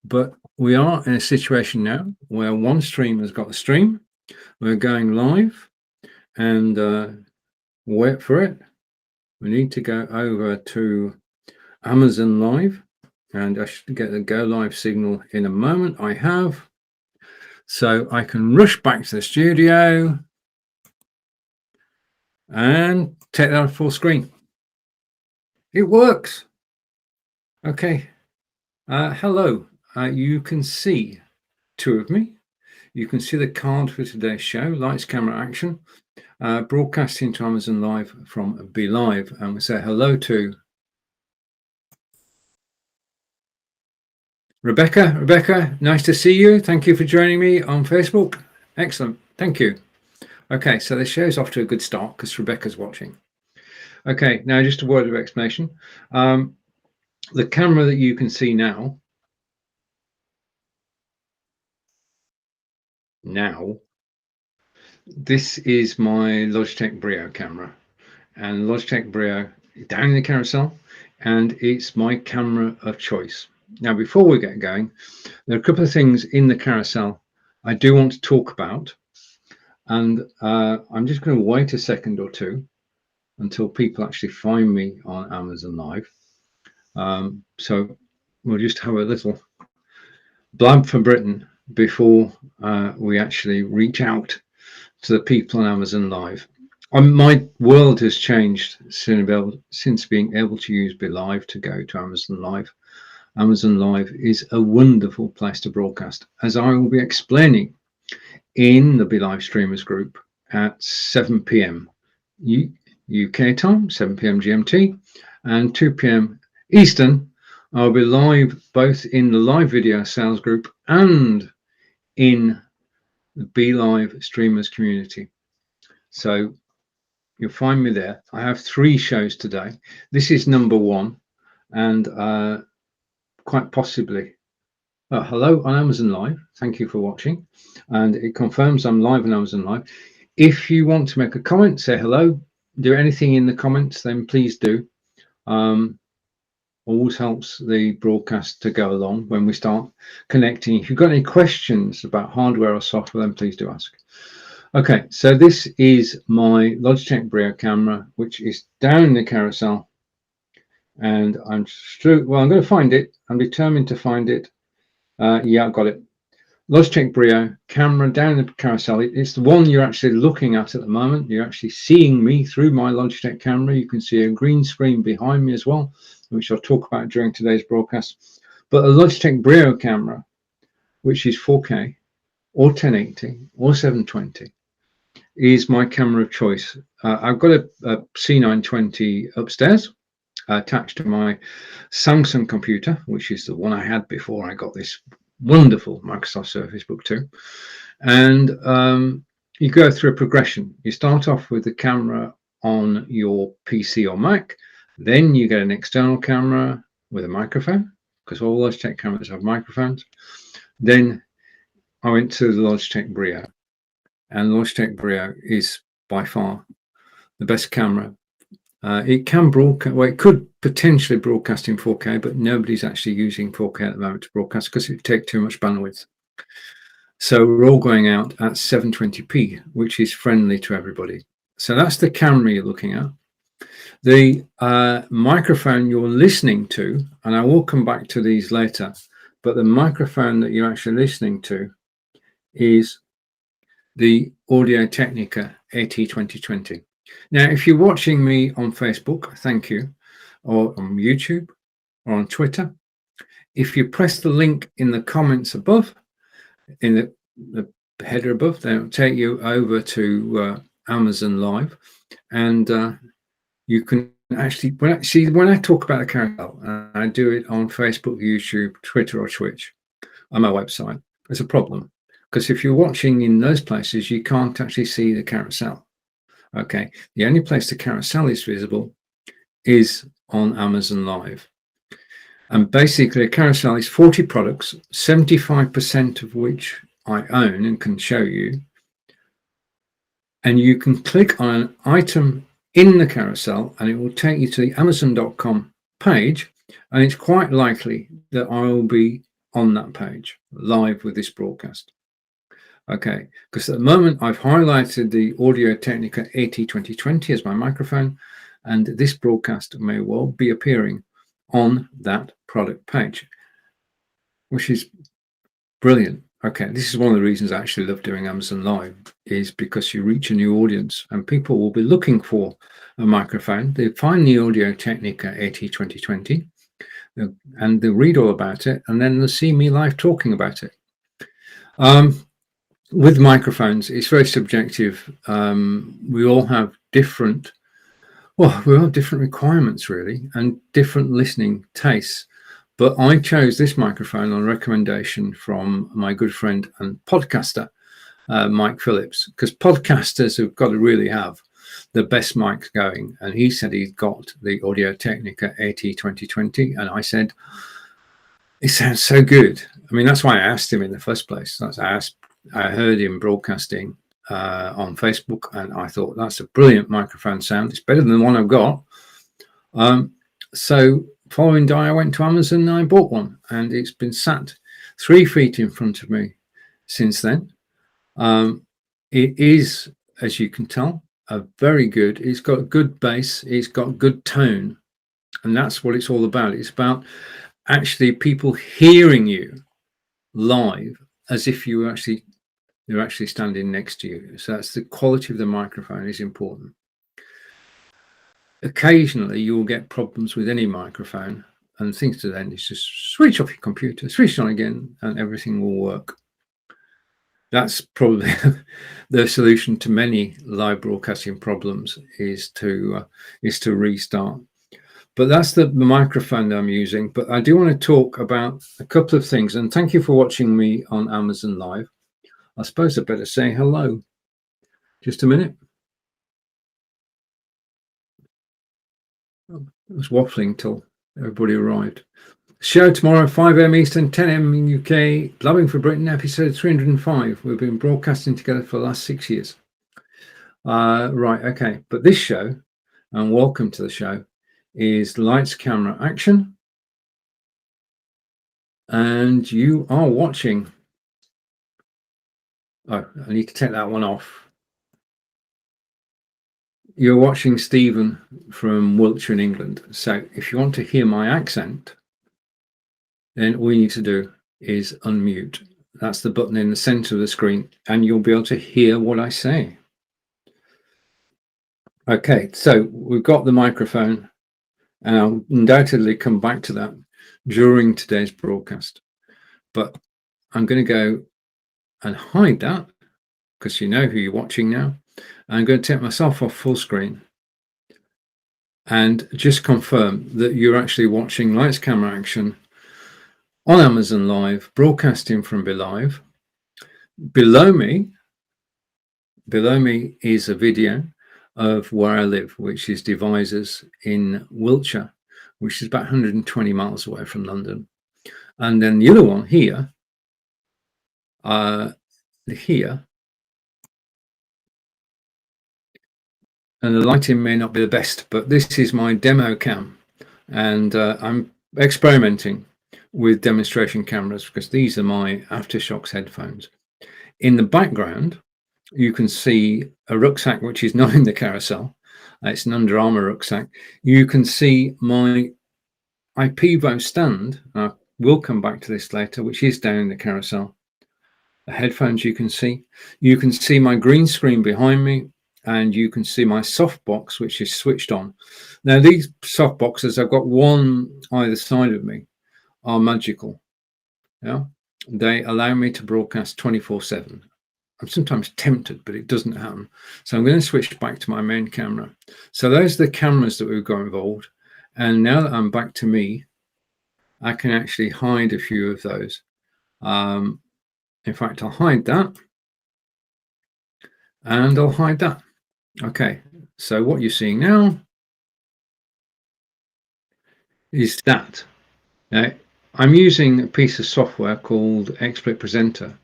But we are in a situation now where one stream has got the stream. We're going live, and wait for it. We need to go over to Amazon Live, and I should get the go live signal in a moment. I have, so I can rush back to the studio and take that on full screen. It works. Okay. Hello. You can see two of me. You can see the card for today's show, Lights, Camera, Action, broadcasting to Amazon Live from Be.Live. And we say hello to Rebecca. Rebecca, nice to see you. Thank you for joining me on Facebook. Excellent. Thank you. Okay, so the show's off to a good start because Rebecca's watching. Okay, now just a word of explanation. The camera that you can see now, this is my Logitech Brio camera, and Logitech Brio is down in the carousel, and it's my camera of choice. Now, before we get going, there are a couple of things in the carousel I do want to talk about, and I'm just going to wait a second or two until people actually find me on Amazon Live. So we'll just have a little blab for Britain before we actually reach out to the people on Amazon Live. My world has changed since being able to use Be.Live to go to Amazon Live. Amazon Live is a wonderful place to broadcast, as I will be explaining in the Be.Live streamers group at 7 p.m. UK time, 7 p.m. GMT, and 2 p.m. Eastern. I'll be live both in the live video sales group and in the Be.Live streamers community. So you'll find me there. I have 3 shows today. This is number 1, and quite possibly hello on Amazon Live. Thank you for watching, and it confirms I'm live on Amazon Live. If you want to make a comment, say hello, do anything in the comments, then please do. Always helps the broadcast to go along when we start connecting. If you've got any questions about hardware or software, then please do ask. Okay, so this is my Logitech Brio camera, which is down in the carousel, and I'm going to find it. I'm determined to find it. Yeah, I've got it. Logitech Brio camera down in the carousel. It's the one you're actually looking at the moment. You're actually seeing me through my Logitech camera. You can see a green screen behind me as well, which I'll talk about during today's broadcast. But a Logitech Brio camera, which is 4K or 1080 or 720, is my camera of choice. I've got a C920 upstairs attached to my Samsung computer, which is the one I had before I got this wonderful Microsoft Surface Book 2. And you go through a progression. You start off with the camera on your PC or Mac, then you get an external camera with a microphone, because all Logitech cameras have microphones. Then I went to the Logitech Brio, and Logitech Brio is by far the best camera. It can broadcast, well, it could potentially broadcast in 4K, but nobody's actually using 4K at the moment to broadcast because it would take too much bandwidth. So we're all going out at 720p, which is friendly to everybody. So that's the camera you're looking at. The microphone you're listening to, and I will come back to these later, but the microphone that you're actually listening to is the Audio Technica AT2020. Now, if you're watching me on Facebook, thank you, or on YouTube, or on Twitter, if you press the link in the comments above, in the header above, then it'll take you over to Amazon Live, and you can actually, when I talk about the carousel, I do it on Facebook, YouTube, Twitter, or Twitch, on my website. There's a problem, because if you're watching in those places, you can't actually see the carousel. Okay, the only place the carousel is visible is on Amazon Live. And basically, a carousel is 40 products, 75% of which I own and can show you. And you can click on an item in the carousel and it will take you to the Amazon.com page. And it's quite likely that I will be on that page live with this broadcast. Okay, because at the moment I've highlighted the Audio-Technica AT2020 as my microphone, and this broadcast may well be appearing on that product page, which is brilliant. Okay, this is one of the reasons I actually love doing Amazon Live, is because you reach a new audience and people will be looking for a microphone. They find the Audio-Technica AT2020 and they'll read all about it, and then they'll see me live talking about it. With microphones, it's very subjective. We all have different requirements really, and different listening tastes. But I chose this microphone on recommendation from my good friend and podcaster, Mike Phillips, because podcasters have got to really have the best mic going. And he said he's got the Audio-Technica AT2020. And I said, it sounds so good. I mean, that's why I asked him in the first place. I heard him broadcasting on Facebook, and I thought, that's a brilliant microphone sound. It's better than the one I've got. So following day, I went to Amazon and I bought one, and it's been sat 3 feet in front of me since then. It is, as you can tell, a very good, it's got good bass, it's got good tone, and that's what it's all about. It's about actually people hearing you live as if they're actually standing next to you. So that's the quality of the microphone is important. Occasionally you'll get problems with any microphone, and the thing to then is just switch off your computer, switch it on again, and everything will work. That's probably the solution to many live broadcasting problems, is to restart. But that's the microphone that I'm using. But I do want to talk about a couple of things, and thank you for watching me on Amazon Live. I suppose I better say hello. Just a minute. I was waffling till everybody arrived. Show tomorrow, 5 a.m. Eastern, 10 a.m. in UK. Blubbing for Britain, episode 305. We've been broadcasting together for the last 6 years. Right, okay. But this show, and welcome to the show, is Lights, Camera, Action. And you are watching. Oh, I need to take that one off. You're watching Stephen from Wiltshire in England. So if you want to hear my accent, then all you need to do is unmute. That's the button in the center of the screen, and you'll be able to hear what I say. Okay, so we've got the microphone, and I'll undoubtedly come back to that during today's broadcast. But I'm going to go and hide that, because you know who you're watching now. I'm going to take myself off full screen and just confirm that you're actually watching Lights, Camera, Action on Amazon Live, broadcasting from Be.Live. Below me is a video of where I live, which is Devizes in Wiltshire, which is about 120 miles away from London. And then the other one here, and the lighting may not be the best, but this is my demo cam, and I'm experimenting with demonstration cameras because these are my Aftershocks headphones. In the background, you can see a rucksack which is not in the carousel. It's an Under Armour rucksack. You can see my Ipevo Stand. We'll come back to this later, which is down in the carousel. The headphones you can see. You can see my green screen behind me, and you can see my softbox, which is switched on. Now, these softboxes, I've got one either side of me, are magical. Yeah, they allow me to broadcast 24/7. I'm sometimes tempted, but it doesn't happen. So I'm going to switch back to my main camera. So those are the cameras that we've got involved. And now that I'm back to me, I can actually hide a few of those. In fact, I'll hide that. And I'll hide that. Okay, so what you're seeing now is that. Now, I'm using a piece of software called XSplit Presenter,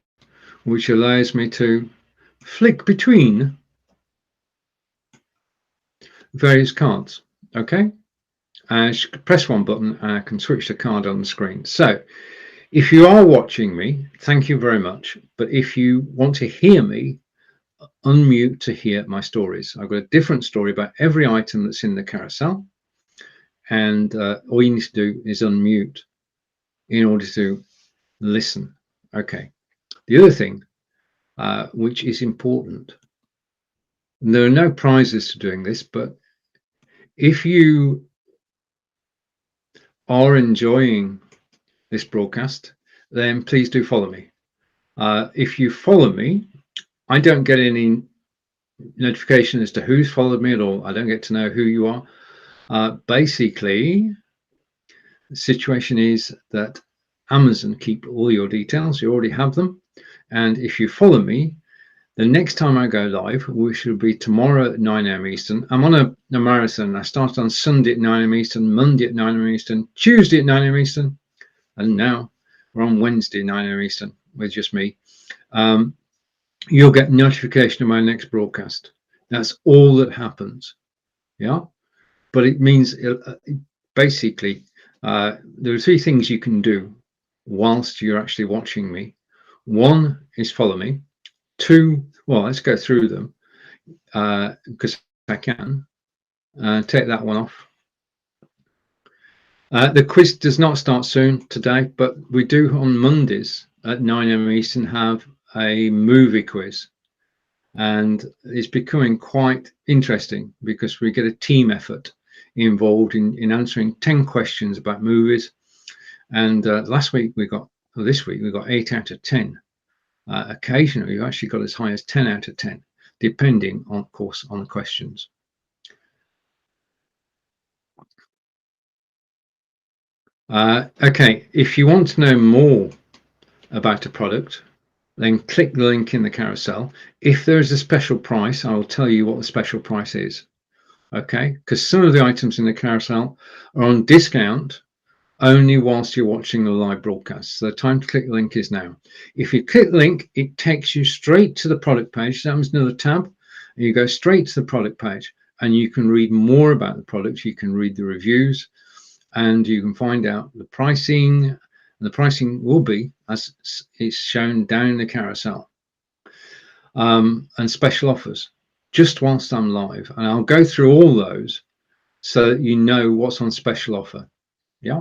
which allows me to flick between various cards. Okay, I press one button and I can switch the card on the screen. So If you are watching me, thank you very much. But if you want to hear me, unmute to hear my stories. I've got a different story about every item that's in the carousel, and all you need to do is unmute in order to listen. Okay. The other thing, which is important, there are no prizes to doing this, but if you are enjoying this broadcast, then please do follow me. If you follow me, I don't get any notification as to who's followed me at all. I don't get to know who you are. Basically, the situation is that Amazon keep all your details. You already have them. And if you follow me, the next time I go live, which will be tomorrow at 9 a.m. Eastern, I'm on a marathon. I start on Sunday at 9 a.m. Eastern, Monday at 9 a.m. Eastern, Tuesday at 9 a.m. Eastern, and now we're on Wednesday 9 a.m. Eastern with just me. You'll get notification of my next broadcast. That's all that happens. Yeah, but it means basically there are three things you can do whilst you're actually watching me. One is follow me. Two, well, let's go through them because I can. Take that one off. The quiz does not start soon today, but we do on Mondays at 9 a.m. Eastern have a movie quiz. And it's becoming quite interesting because we get a team effort involved in answering 10 questions about movies. And this week we got 8 out of 10. Occasionally we've actually got as high as 10 out of 10, depending on, of course, on the questions. Okay, if you want to know more about a product, then click the link in the carousel. If there is a special price, I will tell you what the special price is. Okay, because some of the items in the carousel are on discount only whilst you're watching the live broadcast. So the time to click the link is now. If you click the link, it takes you straight to the product page. That was another tab, and you go straight to the product page, and you can read more about the products. You can read the reviews, and you can find out the pricing. And the pricing will be as is shown down the carousel, and special offers just whilst I'm live, and I'll go through all those so that you know what's on special offer. Yeah.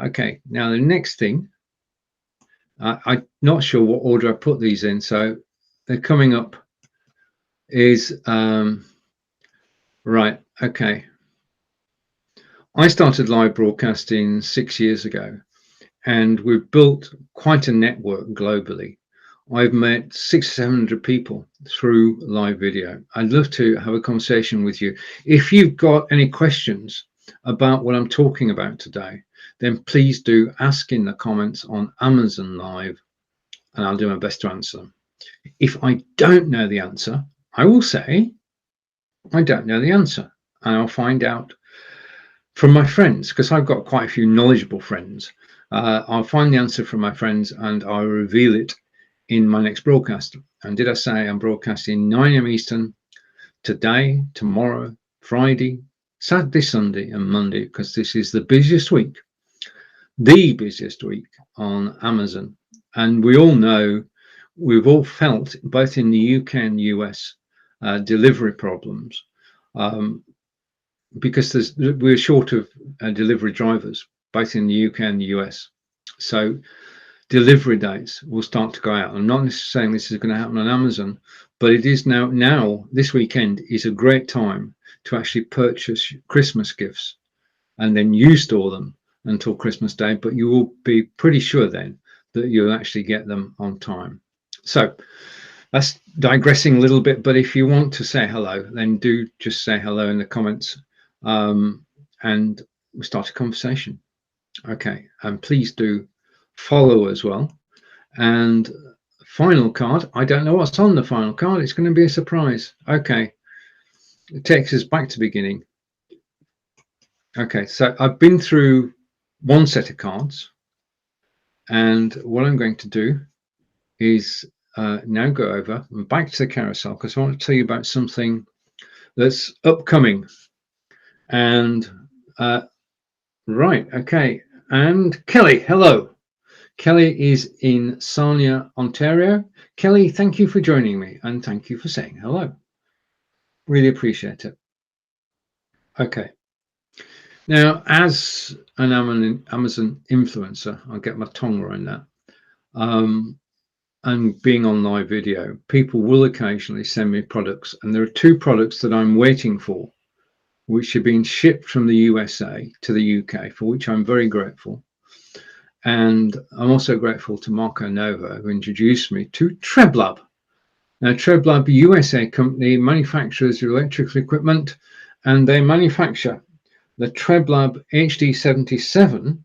Okay, now the next thing, I'm not sure what order I put these in, so they're coming up is right. Okay, I started live broadcasting 6 years ago, and we've built quite a network globally. I've met 600-700 people through live video. I'd love to have a conversation with you. If you've got any questions about what I'm talking about today, then please do ask in the comments on Amazon Live, and I'll do my best to answer them. If I don't know the answer, I will say I don't know the answer, and I'll find out from my friends, because I've got quite a few knowledgeable friends. I'll find the answer from my friends and I'll reveal it in my next broadcast. And did I say I'm broadcasting 9 a.m. Eastern today, tomorrow, Friday, Saturday, Sunday, and Monday, because this is the busiest week on Amazon. And we all know, we've all felt, both in the UK and US, delivery problems, because we're short of delivery drivers, both in the UK and the US. So delivery dates will start to go out. I'm not necessarily saying this is going to happen on Amazon, but it is now this weekend is a great time to actually purchase Christmas gifts, and then you store them until Christmas Day, but you will be pretty sure then that you'll actually get them on time. So that's digressing a little bit, but if you want to say hello, then do just say hello in the comments, and we'll start a conversation. Okay, and please do follow as well. And final card, I don't know what's on the final card. It's going to be a surprise. Okay, it takes us back to the beginning. Okay, so I've been through one set of cards, and what I'm going to do is now go over and back to the carousel, because I want to tell you about something that's upcoming. And right, okay, and Kelly, hello. Kelly is in Sarnia, Ontario. Kelly, thank you for joining me and thank you for saying hello. Really appreciate it. Okay. Now, as an Amazon influencer, I'll get my tongue around that. And being on live video, people will occasionally send me products, and there are two products that I'm waiting for, which have been shipped from the USA to the UK, for which I'm very grateful. And I'm also grateful to Marco Nova, who introduced me to TrebLab. Now, TrebLab, USA company, manufactures electrical equipment, and they manufacture the TrebLab HD77,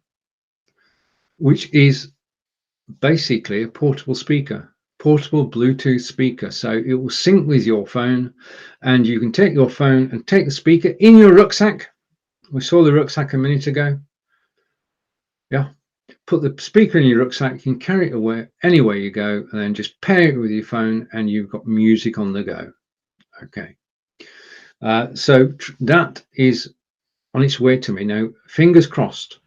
which is basically a portable speaker, portable Bluetooth speaker. So it will sync with your phone, and you can take your phone and take the speaker in your rucksack. We saw the rucksack a minute ago. Yeah. Put the speaker in your rucksack, you can carry it away anywhere you go, and then just pair it with your phone, and you've got music on the go. Okay. So that is on its way to me now. Fingers crossed.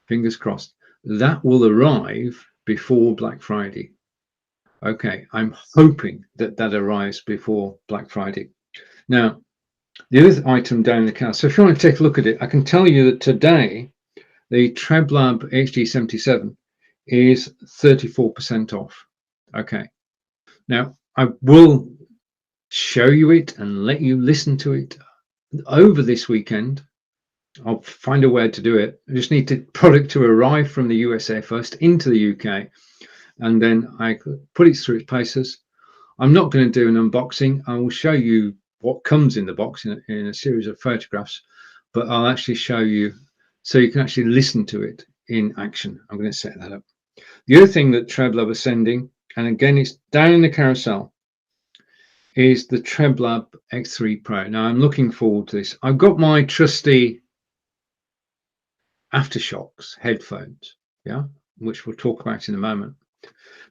Fingers crossed. That will arrive before Black Friday. Okay, I'm hoping that that arrives before Black Friday. Now, the other item down the card. So if you want to take a look at it, I can tell you that today the TrebLab HD77 is 34% off. Okay. Now, I will show you it and let you listen to it over this weekend. I'll find a way to do it. I just need the product to arrive from the USA first into the UK, and then I put it through its paces. I'm not going to do an unboxing. I will show you what comes in the box in a series of photographs, but I'll actually show you so you can actually listen to it in action. I'm going to set that up. The other thing that TrebLab are sending, and again, it's down in the carousel, is the TrebLab X3 Pro. Now, I'm looking forward to this. I've got my trusty Aftershocks headphones, yeah, which we'll talk about in a moment.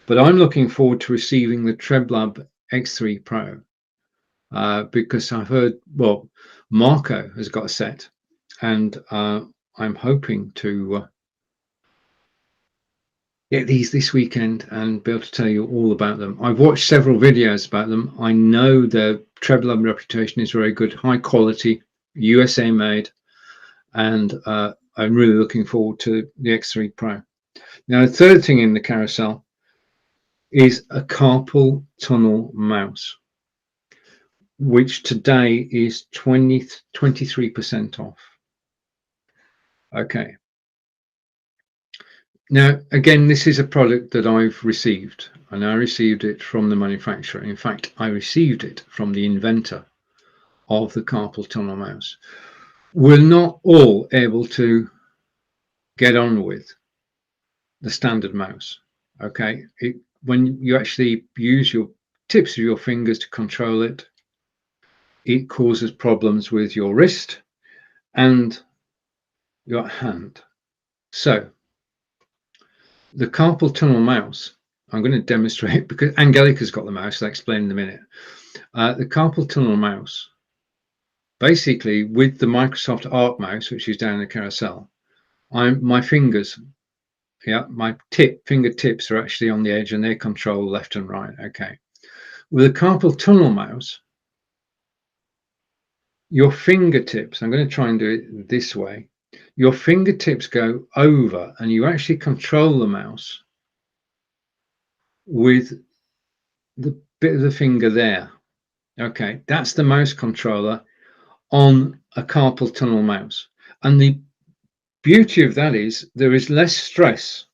But I'm looking forward to receiving the TrebLab X3 Pro because I've heard, well, Marco has got a set, and I'm hoping to get these this weekend and be able to tell you all about them. I've watched several videos about them. I know the TrebLab reputation is very good, high quality, USA made, and I'm really looking forward to the X3 Pro. Now, the third thing in the carousel is a carpal tunnel mouse, which today is 23% off. Okay. Now, again, this is a product that I've received, and I received it from the manufacturer. In fact, I received it from the inventor of the carpal tunnel mouse. We're not all able to get on with the standard mouse. Okay. When you actually use your tips of your fingers to control it, it causes problems with your wrist and your hand. So the carpal tunnel mouse, I'm going to demonstrate because Angelica's got the mouse, I'll explain in a minute. The carpal tunnel mouse, basically with the Microsoft Art mouse, which is down in the carousel, my fingers, yeah, my fingertips are actually on the edge and they control left and right. Okay. With a carpal tunnel mouse, your fingertips, I'm going to try and do it this way. Your fingertips go over and you actually control the mouse with the bit of the finger there. Okay, that's the mouse controller on a carpal tunnel mouse. And the beauty of that is there is less stress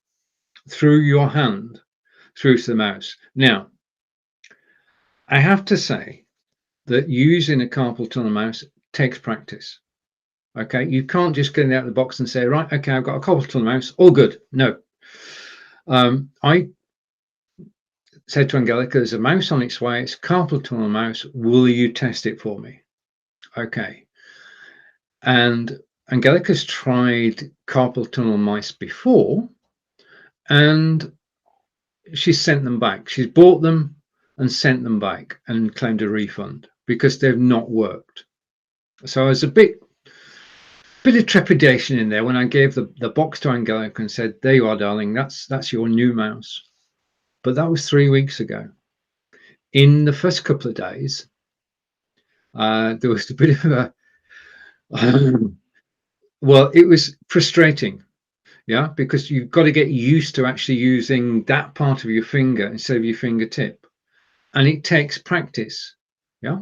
through your hand through to the mouse. Now, I have to say that using a carpal tunnel mouse takes practice. Okay, you can't just get it out of the box and say, right, okay, I've got a carpal tunnel mouse, all good. No. I said to Angelica, there's a mouse on its way, it's a carpal tunnel mouse, will you test it for me? Okay. And Angelica's tried carpal tunnel mice before, and she's sent them back. She's bought them and sent them back and claimed a refund because they've not worked. So I was a bit bit of trepidation in there when I gave the box to Angelica and said, there you are, darling, that's your new mouse. But that was 3 weeks ago. In the first couple of days, there was a bit of a, well, it was frustrating, yeah, because you've got to get used to actually using that part of your finger instead of your fingertip. And it takes practice, yeah.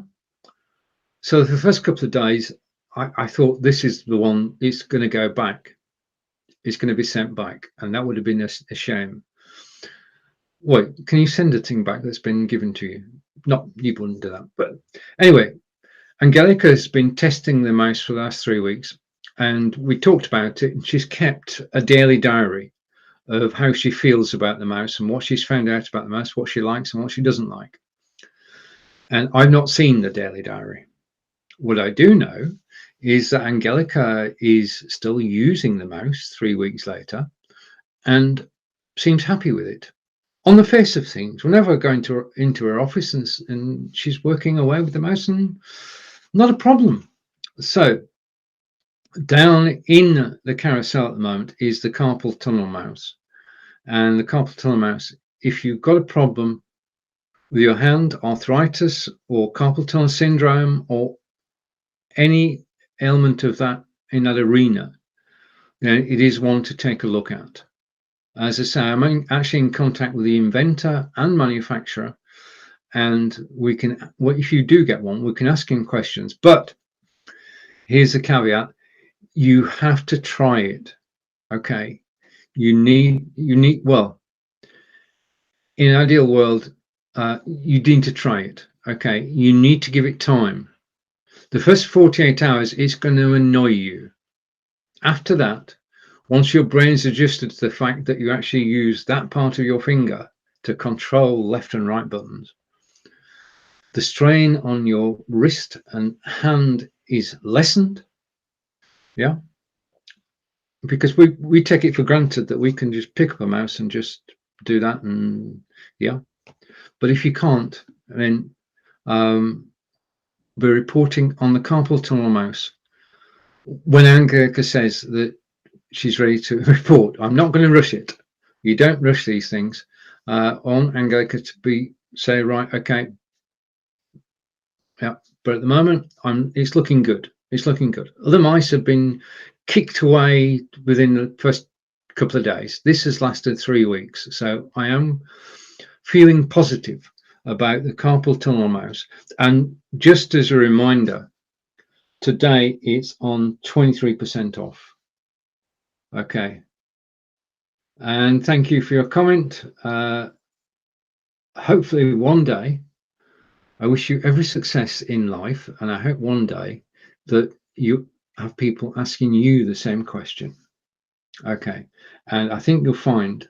So the first couple of days, I thought this is the one, it's going to go back. It's going to be sent back. And that would have been a shame. Wait, can you send a thing back that's been given to you? Not, you wouldn't do that. But anyway, Angelica has been testing the mouse for the last 3 weeks. And we talked about it. And she's kept a daily diary of how she feels about the mouse and what she's found out about the mouse, what she likes and what she doesn't like. And I've not seen the daily diary. What I do know is that Angelica is still using the mouse 3 weeks later and seems happy with it. On the face of things, whenever I go into her office and she's working away with the mouse, and not a problem. So down in the carousel at the moment is the carpal tunnel mouse. And the carpal tunnel mouse, if you've got a problem with your hand, arthritis or carpal tunnel syndrome or any element of that in that arena, it is one to take a look at. As I say, I'm actually in contact with the inventor and manufacturer, and we can, if you do get one, we can ask him questions. But here's the caveat: you have to try it. Okay, you need. Well, in an ideal world, you need to try it. Okay, you need to give it time. The first 48 hours, it's going to annoy you. After that, once your brain's adjusted to the fact that you actually use that part of your finger to control left and right buttons, the strain on your wrist and hand is lessened. Yeah. Because we take it for granted that we can just pick up a mouse and just do that. And yeah. But if you can't, then we're reporting on the carpal tunnel mouse. When Angelica says that she's ready to report, I'm not going to rush it. You don't rush these things. On Angelica to say, right, okay, yeah. But at the moment, it's looking good. It's looking good. Other mice have been kicked away within the first couple of days. This has lasted 3 weeks, so I am feeling positive about the carpal tunnel mouse. And just as a reminder, today it's on 23% off. Okay. And thank you for your comment. Hopefully one day, I wish you every success in life, and I hope one day that you have people asking you the same question. Okay. And I think you'll find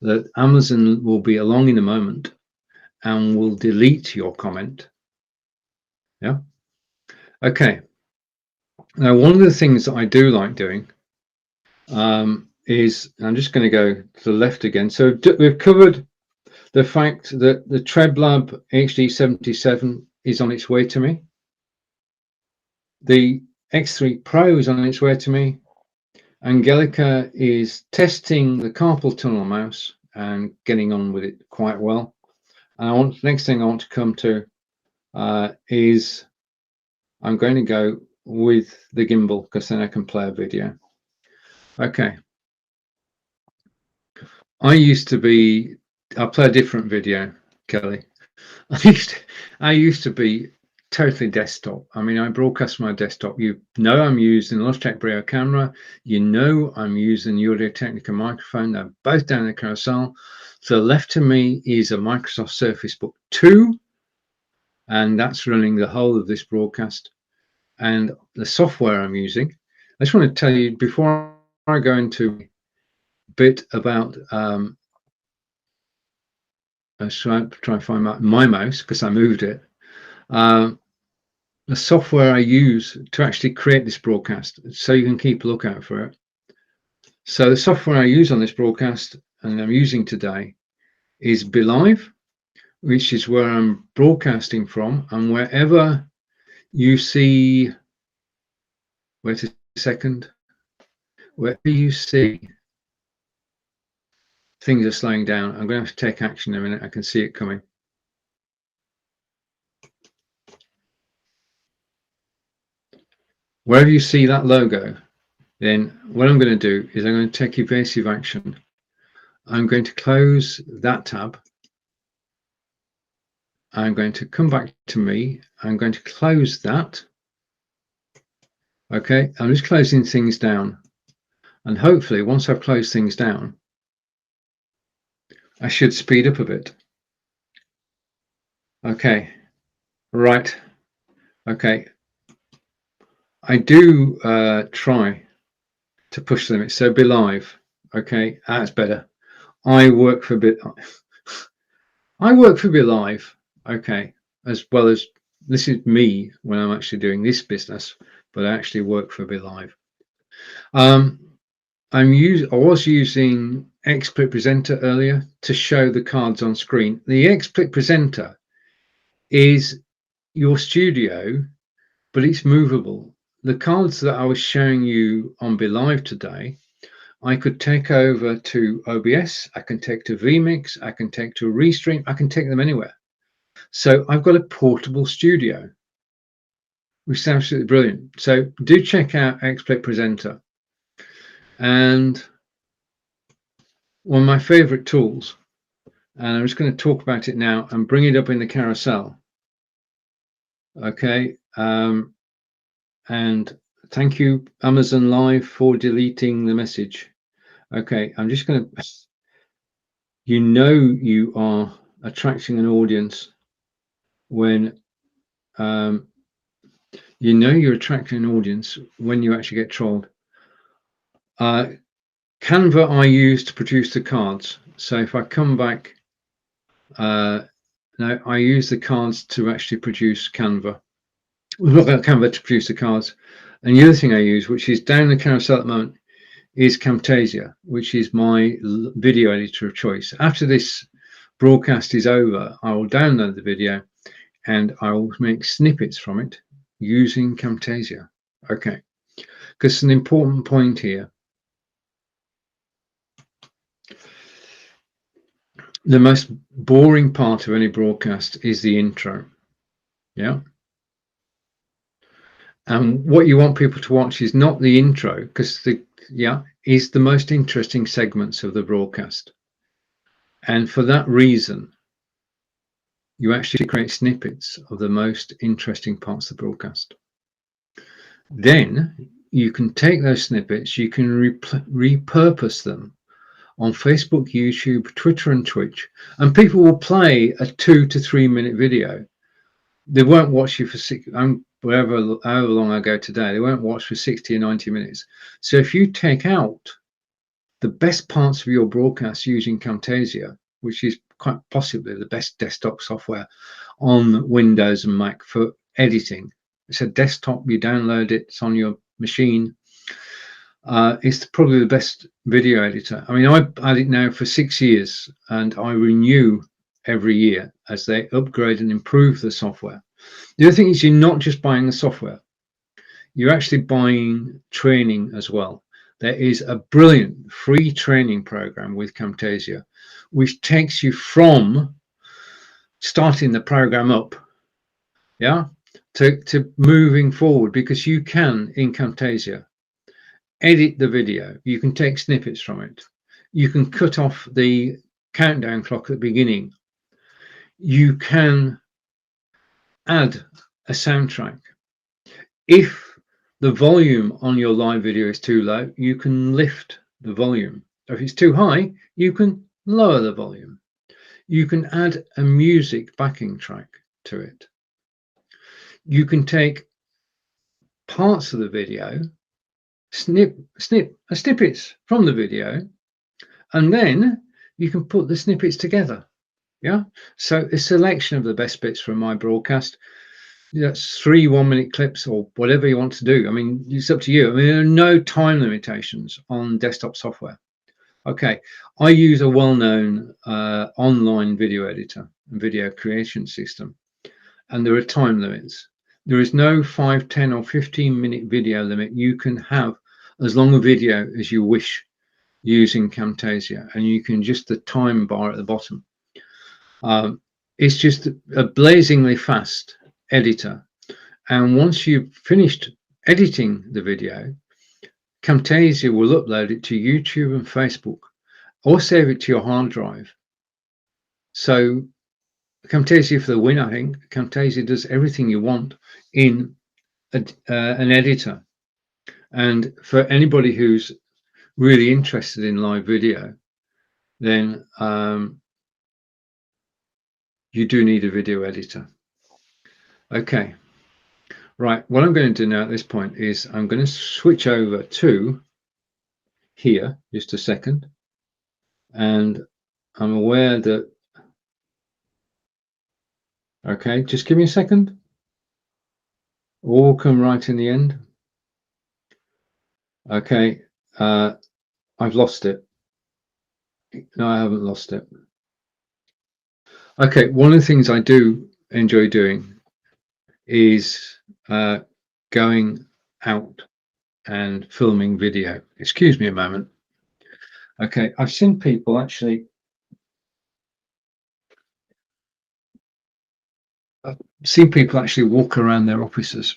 that Amazon will be along in a moment and will delete your comment. Yeah. Okay. Now, one of the things that I do like doing is, I'm just going to go to the left again. So we've covered the fact that the TrebLab HD77 is on its way to me. The X3 Pro is on its way to me. Angelica is testing the carpal tunnel mouse and getting on with it quite well. And next thing I want to come to is I'm going to go with the gimbal, because then I can play a video. Okay. I'll play a different video, Kelly. I used to be totally desktop. I mean, I broadcast my desktop. You know, I'm using Logitech Brio camera. You know, I'm using the Audio Technica microphone. They're both down the carousel. So left to me is a Microsoft Surface Book 2, and that's running the whole of this broadcast. And the software I'm using, I just want to tell you before I go into a bit about I'll try and find my mouse, because I moved it. The software I use to actually create this broadcast, so you can keep a lookout for it. So the software I use on this broadcast, and I'm using today, is Be.Live, which is where I'm broadcasting from. And wherever you see, where to second. Wherever you see things are slowing down, I'm going to have to take action in a minute. I can see it coming. Wherever you see that logo, then what I'm going to do is I'm going to take evasive action. I'm going to close that tab. I'm going to come back to me. I'm going to close that. Okay, I'm just closing things down. And hopefully, once I've closed things down, I should speed up a bit. Okay, right. Okay, I do try to push the limits. So Be.Live. Okay, that's better. I work for Be.Live. Okay, as well as this is me when I'm actually doing this business, but I actually work for Be.Live. I was using XSplit Presenter earlier to show the cards on screen. The XSplit Presenter is your studio, but it's movable. The cards that I was showing you on Be.Live today, I could take over to OBS, I can take to vMix, I can take to Restream, I can take them anywhere. So I've got a portable studio, which is absolutely brilliant. So do check out XSplit Presenter. And one of my favorite tools, and I'm just going to talk about it now and bring it up in the carousel. Okay. And thank you, Amazon Live, for deleting the message. Okay, I'm just going to, you are attracting an audience when, you're attracting an audience when you actually get trolled. Canva I use to produce the cards. So if I come back, now I use the cards to actually produce Canva. We've got Canva to produce the cards. And the other thing I use, which is down the carousel at the moment, is Camtasia, which is my video editor of choice. After this broadcast is over, I will download the video and I will make snippets from it using Camtasia. Okay, because it's an important point here. The most boring part of any broadcast is the intro. Yeah. And what you want people to watch is not the intro, because is the most interesting segments of the broadcast. And for that reason, you actually create snippets of the most interesting parts of the broadcast. Then you can take those snippets, you can repurpose them on Facebook, YouTube, Twitter, and Twitch, and people will play a 2 to 3 minute video. They won't watch you for however long I go today. They won't watch for 60 or 90 minutes. So if you take out the best parts of your broadcast using Camtasia, which is quite possibly the best desktop software on Windows and Mac for editing. It's a desktop, you download it, it's on your machine. It's probably the best video editor. I mean, I've had it now for 6 years and I renew every year as they upgrade and improve the software. The other thing is you're not just buying the software, you're actually buying training as well. There is a brilliant free training program with Camtasia, which takes you from starting the program up, to moving forward, because you can, in Camtasia, edit the video. You can take snippets from it. You can cut off the countdown clock at the beginning. You can add a soundtrack. If the volume on your live video is too low, you can lift the volume. If it's too high, you can lower the volume. You can add a music backing track to it. You can take parts of the video, snippets from the video, and then you can put the snippets together. Yeah. So a selection of the best bits from my broadcast. That's 3 1-minute clips or whatever you want to do. I mean, it's up to you. I mean, there are no time limitations on desktop software. Okay, I use a well-known online video editor and video creation system, and there are time limits. There is no 5, 10 or 15-minute video limit. You can have as long a video as you wish using Camtasia, and you can just the time bar at the bottom. It's just a blazingly fast editor, and once you've finished editing the video, Camtasia will upload it to YouTube and Facebook, or save it to your hard drive. So Camtasia for the win, I think. Camtasia does everything you want in an editor. And for anybody who's really interested in live video, then you do need a video editor. Okay, right, what I'm going to do now at this point is I'm going to switch over to here, just a second, and I'm aware that, okay, just give me a second. All come right in the end. Okay, I've lost it. No, I haven't lost it. Okay, one of the things I do enjoy doing is going out and filming video. Excuse me a moment. Okay, I've seen people actually walk around their offices.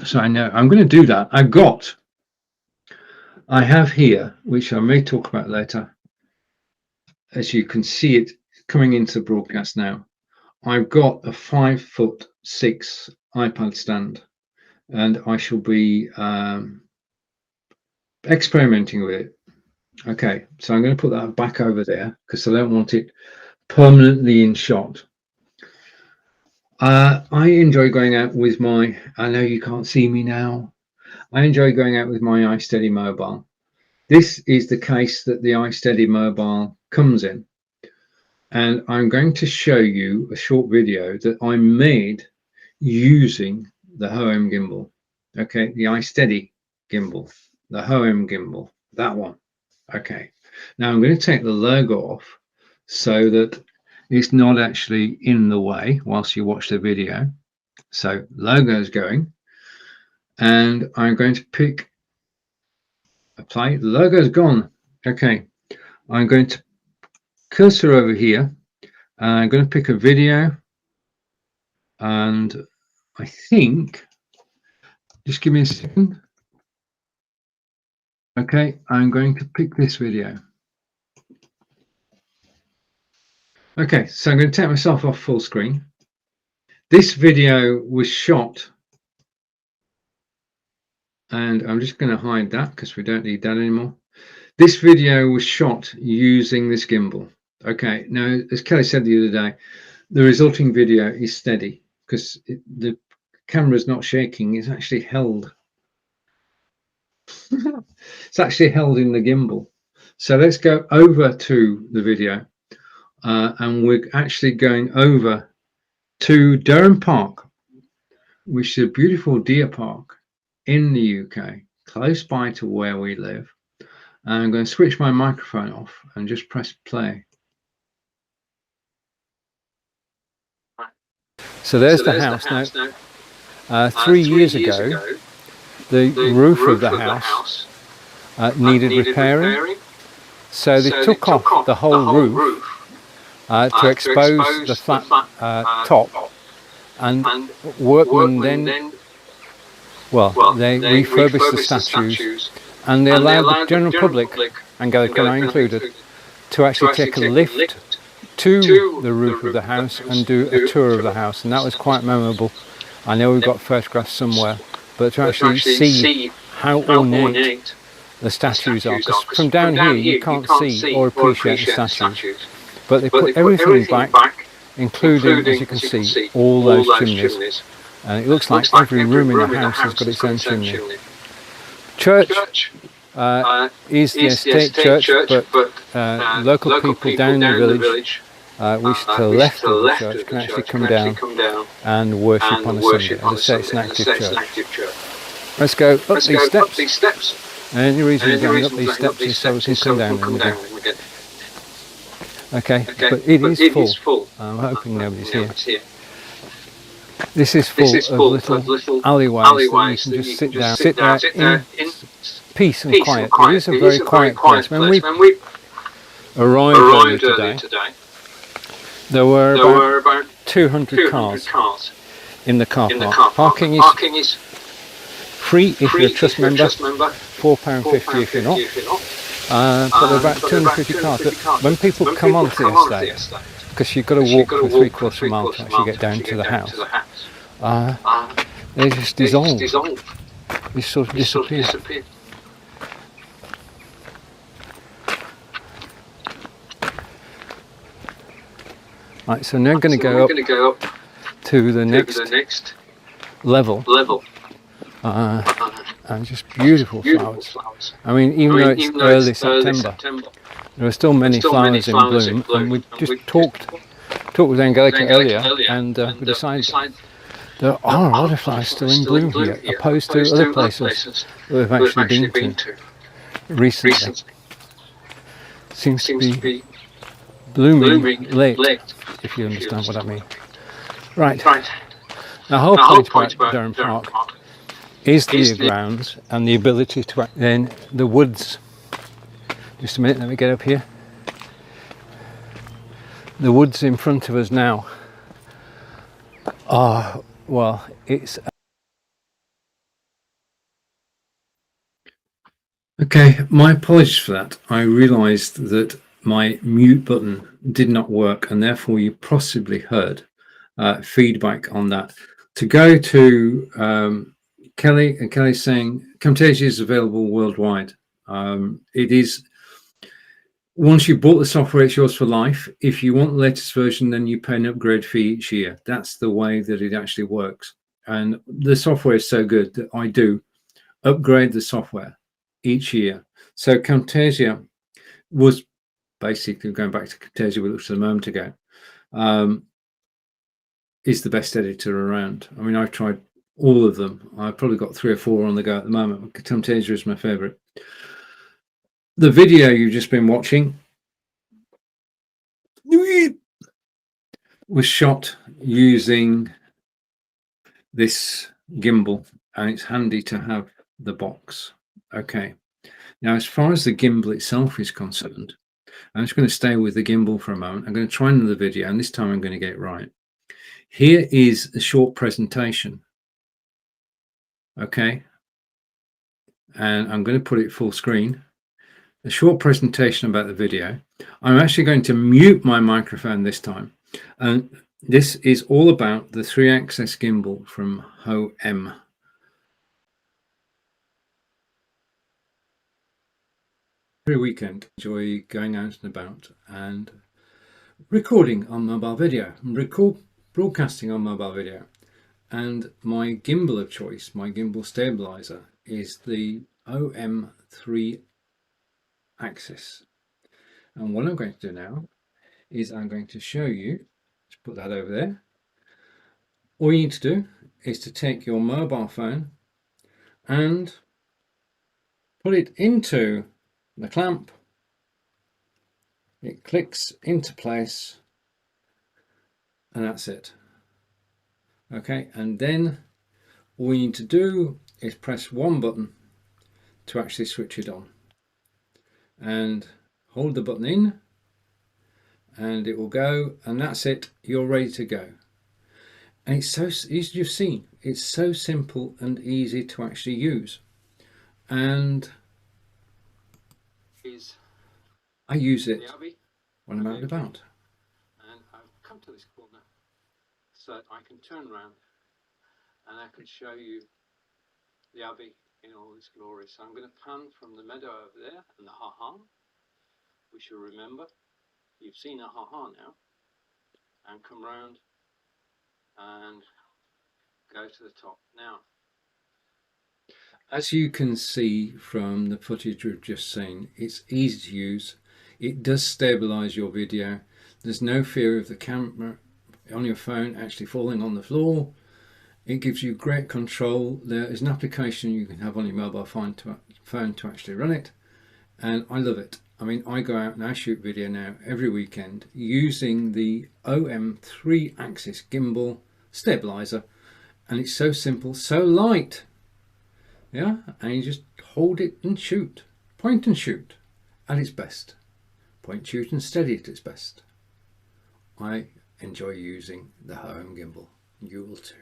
So I know I'm going to do that. I have here, which I may talk about later, as you can see it coming into the broadcast now, I've got a 5'6" iPad stand, and I shall be experimenting with it. Okay, so I'm going to put that back over there because I don't want it permanently in shot. I enjoy going out with my, I know you can't see me now, I enjoy going out with my iSteady mobile. This is the case that the iSteady mobile comes in, and I'm going to show you a short video that I made using the HOM gimbal. Okay, the iSteady gimbal, the HOM gimbal, that one. Okay, now I'm going to take the logo off so that it's not actually in the way whilst you watch the video. So logo is going, and I'm going to pick apply. The logo is gone. Okay, I'm going to cursor over here. I'm going to pick a video, and I think, just give me a second. Okay, I'm going to pick this video. Okay, so I'm going to take myself off full screen. This video was shot, and I'm just going to hide that because we don't need that anymore. This video was shot using this gimbal. Okay, now, as Kelly said the other day, the resulting video is steady because the camera is not shaking. It's actually held. It's actually held in the gimbal. So let's go over to the video, and we're actually going over to Durham Park, which is a beautiful deer park in the UK, close by to where we live. And I'm going to switch my microphone off and just press play. So there's the house now. 3 years ago, the roof of the house needed repairing. So they took off the whole roof to expose the flat top, and workmen then, well, they refurbished the statues, and they allowed the general public, and Gary Connor included, to actually take a lift to the roof of the house and do a tour of the house, and that was quite memorable. I know we've got photographs somewhere, but to actually see how ornate the statues are, because from down here you can't see or appreciate the statues, but they put everything back, including, as you can see, all those chimneys, and it looks like every room in the house has got its own chimney. Church is the estate church, but local people down in the village, which to the left of the church, can actually come down and worship on a Sunday. As I say, it's an active church. Let's go up these steps. And the reason we're going up these steps is so we can come down them again. Okay, but it is full. I'm hoping nobody's here. This is full of little alleyways that you can just sit there in peace and quiet. It is a very quiet place. When we arrived earlier today, there were about 200 cars in the car park. Parking is free if you're a trust member, £4.50 if you're not. But there are about 250 cars. But when people come onto the estate, because you've got to walk for 3/4 of a mile to actually get down to the house, they just dissolve. They sort of disappear. Right, so now I'm going to go up to the next level. And just beautiful flowers. I mean, even though it's early September, there are still many flowers in bloom. And we just talked with Angelica earlier, and we decided there are a lot of flowers still in bloom here, opposed to other places that we've actually been to recently. Seems to be blooming late, if you understand what I mean. Right. The whole point about Durham Park is the grounds and the ability to then the woods. Just a minute, let me get up here. The woods in front of us now are, well, it's okay. My apologies for that. I realised that my mute button did not work, and therefore you possibly heard feedback on that. To go to Kelly, and Kelly's saying Camtasia is available worldwide. It is, once you've bought the software, it's yours for life. If you want the latest version, then you pay an upgrade fee each year. That's the way that it actually works. And the software is so good that I do upgrade the software each year. So Camtasia was basically, going back to Camtasia we looked at a moment ago, is the best editor around. I mean, I've tried all of them. I've probably got 3 or 4 on the go at the moment. Camtasia is my favorite. The video you've just been watching was shot using this gimbal, and it's handy to have the box. Okay, now as far as the gimbal itself is concerned, I'm just going to stay with the gimbal for a moment. I'm going to try another video, and this time I'm going to get it right. Here is a short presentation. Okay, and I'm going to put it full screen. A short presentation about the video. I'm actually going to mute my microphone this time, and this is all about the 3-axis gimbal from HOM. Every weekend, enjoy going out and about and recording on mobile video, broadcasting on mobile video. And my gimbal of choice, my gimbal stabilizer, is the OM 3-axis. And what I'm going to do now is I'm going to show you, let's put that over there. All you need to do is to take your mobile phone and put it into the clamp. It clicks into place, and that's it. Okay, and then all you need to do is press one button to actually switch it on, and hold the button in, and it will go, and that's it. You're ready to go. And it's so, as you've seen, it's so simple and easy to actually use. And I use it when I'm out and about. And I've come to this corner so that I can turn around and I can show you the Abbey in all its glory. So I'm going to pan from the meadow over there and the ha-ha, which you'll remember. You've seen a ha-ha now, and come round and go to the top. Now, as you can see from the footage we've just seen, it's easy to use. It does stabilize your video. There's no fear of the camera on your phone actually falling on the floor. It gives you great control. There is an application you can have on your mobile phone to actually run it, and I love it. I mean, I go out and I shoot video now every weekend using the OM 3-axis gimbal stabilizer and it's so simple, so light. Yeah, and you just hold it and shoot, point and shoot at its best, point, shoot and steady at its best. I enjoy using the home gimbal. You will too.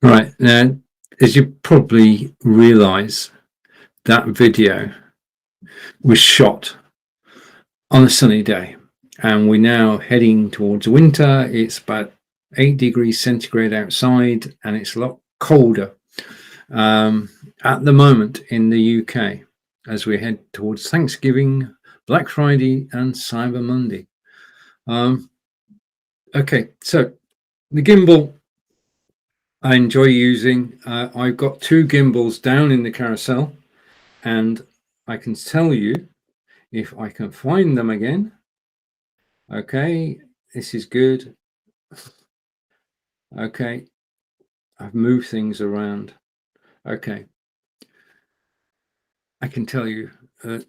Right, now, as you probably realise, that video was shot on a sunny day, and we're now heading towards winter. It's about 8 degrees centigrade outside, and it's a lot colder at the moment in the UK as we head towards Thanksgiving, Black Friday, and Cyber Monday. Okay, so the gimbal I enjoy using. I've got 2 gimbals down in the carousel, and I can tell you, if I can find them again. Okay, this is good. Okay, I've moved things around. Okay, I can tell you that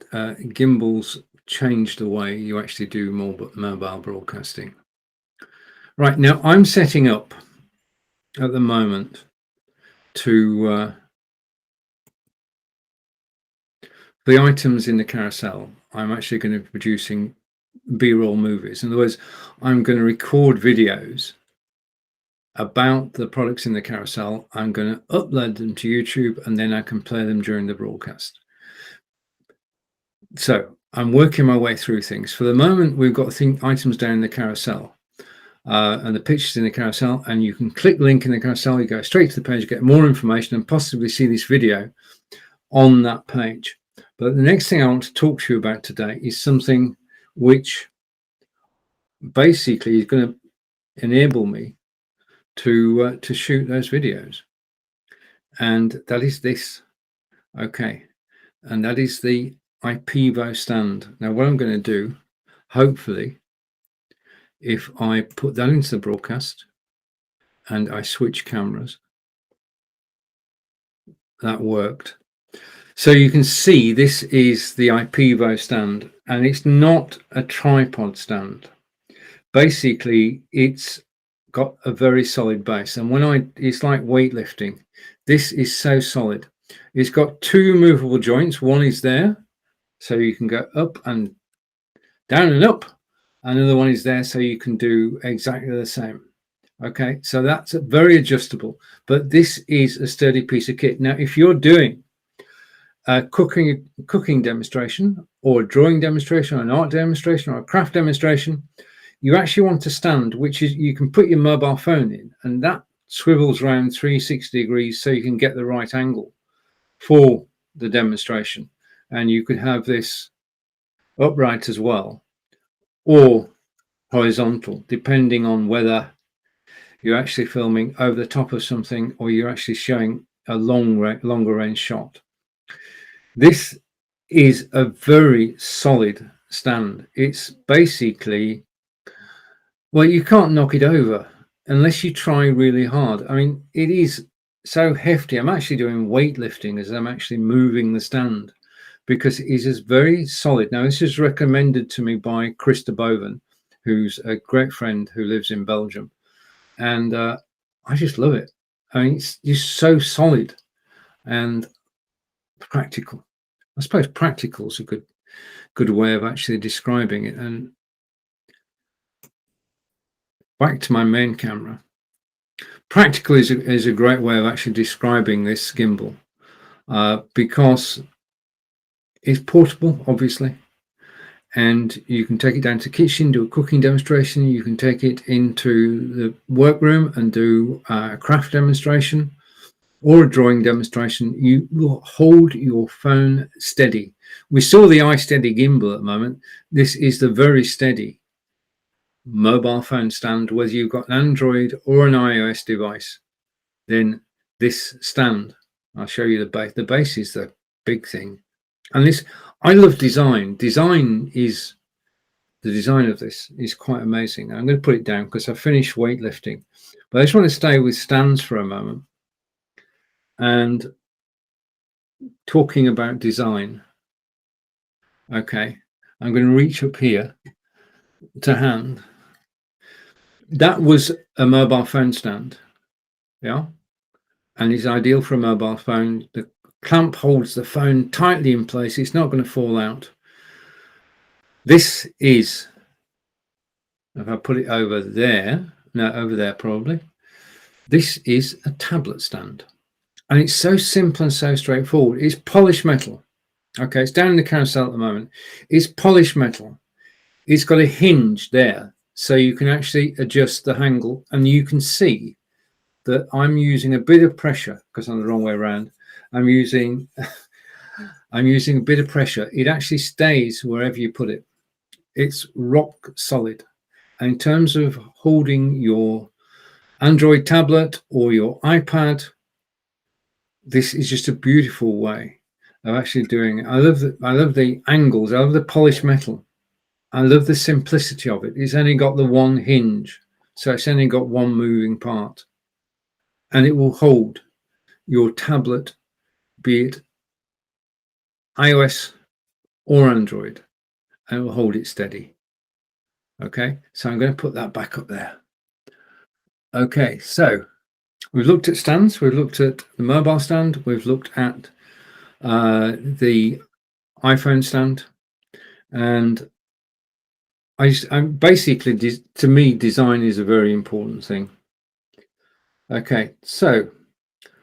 gimbals change the way you actually do mobile broadcasting. Right, now I'm setting up at the moment to the items in the carousel. I'm actually going to be producing B-roll movies. In other words, I'm going to record videos about the products in the carousel. I'm going to upload them to YouTube, and then I can play them during the broadcast. So I'm working my way through things. For the moment, we've got items down in the carousel and the pictures in the carousel, and you can click the link in the carousel, you go straight to the page, get more information, and possibly see this video on that page. But the next thing I want to talk to you about today is something which basically is going to enable me to shoot those videos, and that is this. Okay, and that is the Ipevo Stand. Now, what I'm going to do, hopefully, if I put that into the broadcast and I switch cameras, that worked. So you can see this is the Ipevo stand, and it's not a tripod stand. Basically, it's got a very solid base, and it's like weightlifting. This is so solid. It's got 2 movable joints. One is there, so you can go up and down and up. Another one is there, so you can do exactly the same. Okay, so that's very adjustable, but this is a sturdy piece of kit. Now, if you're doing a cooking demonstration, or a drawing demonstration, or an art demonstration, or a craft demonstration, you actually want a stand which is, you can put your mobile phone in, and that swivels around 360 degrees so you can get the right angle for the demonstration. And you could have this upright as well, or horizontal, depending on whether you're actually filming over the top of something or you're actually showing a longer range shot. This is a very solid stand. It's basically, well, you can't knock it over unless you try really hard. I mean, it is so hefty. I'm actually doing weightlifting as I'm actually moving the stand, because it is very solid. Now, this is recommended to me by Krista Boven, who's a great friend who lives in Belgium. And I just love it. I mean, it's just so solid and practical. I suppose practical is a good way of actually describing it. And back to my main camera. Practical is a great way of actually describing this gimbal, because it's portable, obviously, and you can take it down to the kitchen, do a cooking demonstration. You can take it into the workroom and do a craft demonstration or a drawing demonstration. You will hold your phone steady. We saw the iSteady gimbal at the moment. This is the very steady mobile phone stand. Whether you've got an Android or an iOS device, then this stand, I'll show you the base. The base is the big thing. And this, I love design. The design of this is quite amazing. I'm going to put it down because I finished weightlifting, but I just want to stay with stands for a moment. And talking about design, okay, I'm going to reach up here to hand. That was a mobile phone stand, yeah, and it's ideal for a mobile phone. The clamp holds the phone tightly in place. It's not going to fall out. This is, if I put it over there, no, over there probably, this is a tablet stand. And it's so simple and so straightforward. It's polished metal. Okay, it's down in the carousel at the moment. It's polished metal. It's got a hinge there, so you can actually adjust the handle, and you can see that I'm using a bit of pressure, because I'm the wrong way around. I'm using a bit of pressure. It actually stays wherever you put it. It's rock solid. And in terms of holding your Android tablet or your iPad, this is just a beautiful way of actually doing it. I love the angles. I love the polished metal. I love the simplicity of it. It's only got the one hinge, so it's only got one moving part, and it will hold your tablet, be it iOS or Android, and it will hold it steady. Okay, so I'm going to put that back up there. Okay, so we've looked at stands, we've looked at the mobile stand, we've looked at the iPhone stand, and I'm basically, to me, design is a very important thing. Okay, so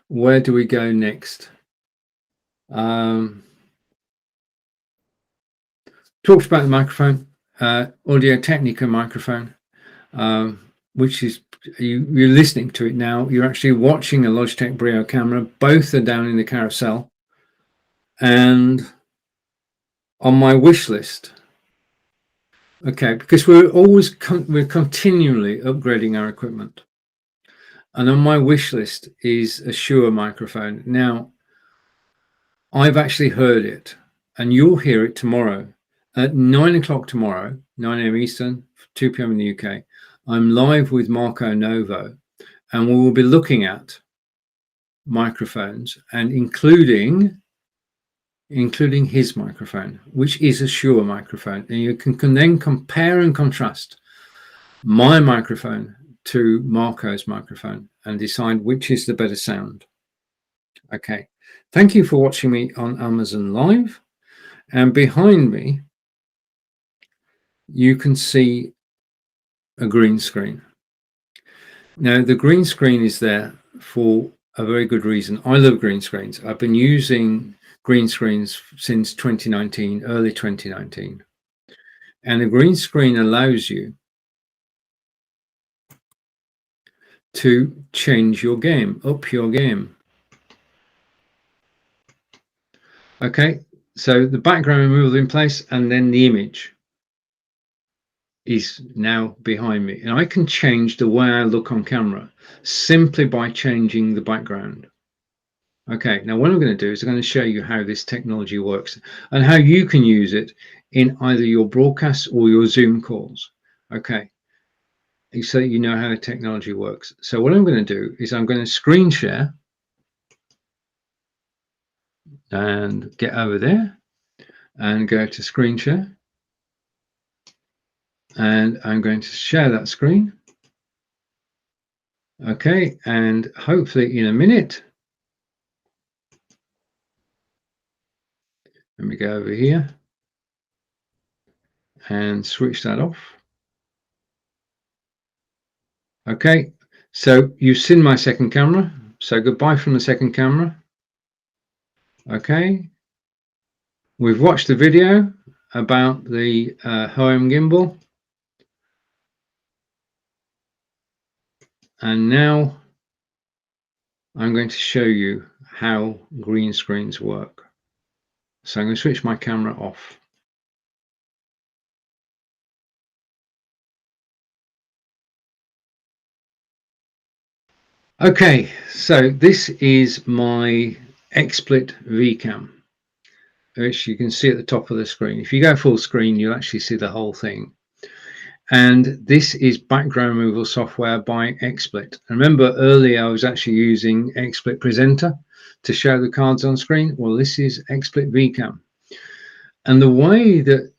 where do we go next? Talked about the microphone, Audio Technica microphone, which is, you're listening to it now. You're actually watching a Logitech Brio camera. Both are down in the carousel. And on my wish list, okay, because we're continually upgrading our equipment. And on my wish list is a Shure microphone. Now, I've actually heard it, and you'll hear it tomorrow at 9 o'clock tomorrow, 9 a.m. Eastern, 2 p.m. in the UK. I'm live with Marco Novo, and we will be looking at microphones, and including his microphone, which is a Shure microphone. And you can then compare and contrast my microphone to Marco's microphone and decide which is the better sound. Okay, thank you for watching me on Amazon Live. And behind me, you can see a green screen. Now, the green screen is there for a very good reason. I love green screens. I've been using green screens since 2019, early 2019. And the green screen allows you to change your game, up your game. Okay, so the background removal in place, and then the image is now behind me, and I can change the way I look on camera simply by changing the background. Okay, now what I'm going to do is I'm going to show you how this technology works and how you can use it in either your broadcasts or your Zoom calls. Okay, so you know how the technology works. So what I'm going to do is I'm going to screen share and get over there and go to screen share. And I'm going to share that screen. Okay, and hopefully in a minute, let me go over here and switch that off. Okay, so you've seen my second camera, so goodbye from the second camera. Okay, we've watched the video about the home gimbal, and now I'm going to show you how green screens work. So I'm going to switch my camera off. Okay, so this is my XSplit VCam, which you can see at the top of the screen. If you go full screen, you'll actually see the whole thing. And this is background removal software by XSplit. Remember earlier I was actually using XSplit Presenter to show the cards on screen. Well, this is XSplit VCam. And the way that,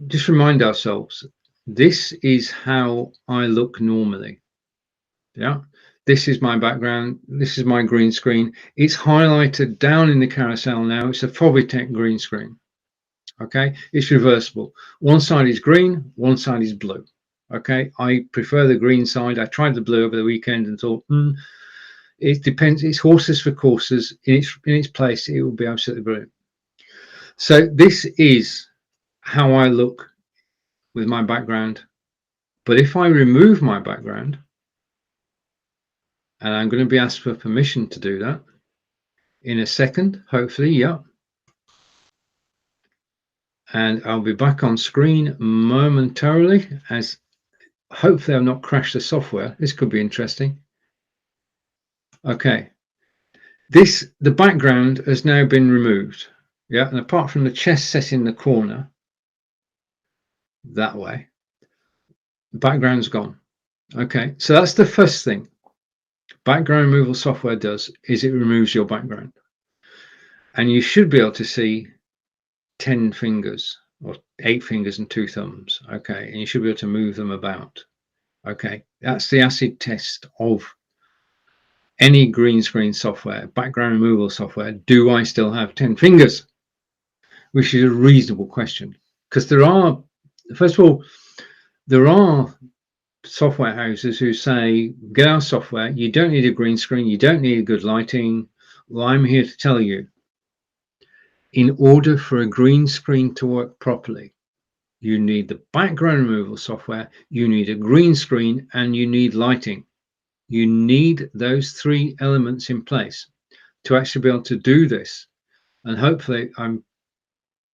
just remind ourselves, this is how I look normally. Yeah, this is my background. This is my green screen. It's highlighted down in the carousel now. It's a Fovitech green screen. Okay, it's reversible. One side is green, one side is blue. Okay, I prefer the green side. I tried the blue over the weekend and thought, it depends. It's horses for courses. In its place, it will be absolutely brilliant. So this is how I look with my background. But if I remove my background, and I'm going to be asked for permission to do that in a second, hopefully, yeah. And I'll be back on screen momentarily, as hopefully I've not crashed the software. This could be interesting. Okay, the background has now been removed. Yeah, and apart from the chest set in the corner that way, the background's gone. Okay, so that's the first thing background removal software does, is it removes your background. And you should be able to see 10 fingers or 8 fingers and 2 thumbs. Okay, and you should be able to move them about. Okay, that's the acid test of any green screen software, background removal software. Do I still have 10 fingers? Which is a reasonable question, because there are, first of all, there are software houses who say, get our software, you don't need a green screen, you don't need good lighting. Well, I'm here to tell you, in order for a green screen to work properly, you need the background removal software, you need a green screen, and you need lighting. You need those 3 elements in place to actually be able to do this. And hopefully I'm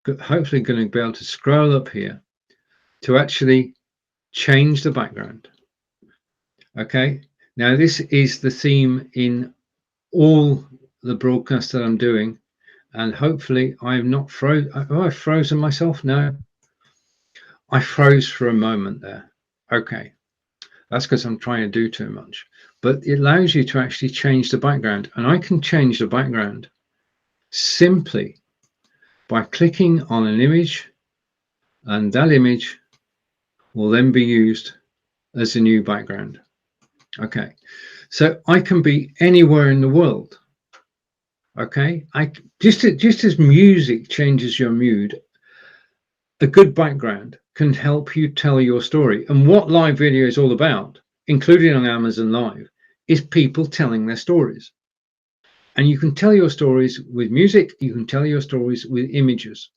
going to be able to scroll up here to actually change the background. Okay, now this is the theme in all the broadcasts that I'm doing, and hopefully I've not frozen. Oh, I've frozen myself. No, I froze for a moment there. Okay, that's because I'm trying to do too much. But it allows you to actually change the background, and I can change the background simply by clicking on an image, and that image will then be used as a new background. Okay, so I can be anywhere in the world. Okay, just as music changes your mood, a good background can help you tell your story. And what live video is all about, including on Amazon Live, is people telling their stories. And you can tell your stories with music, you can tell your stories with images.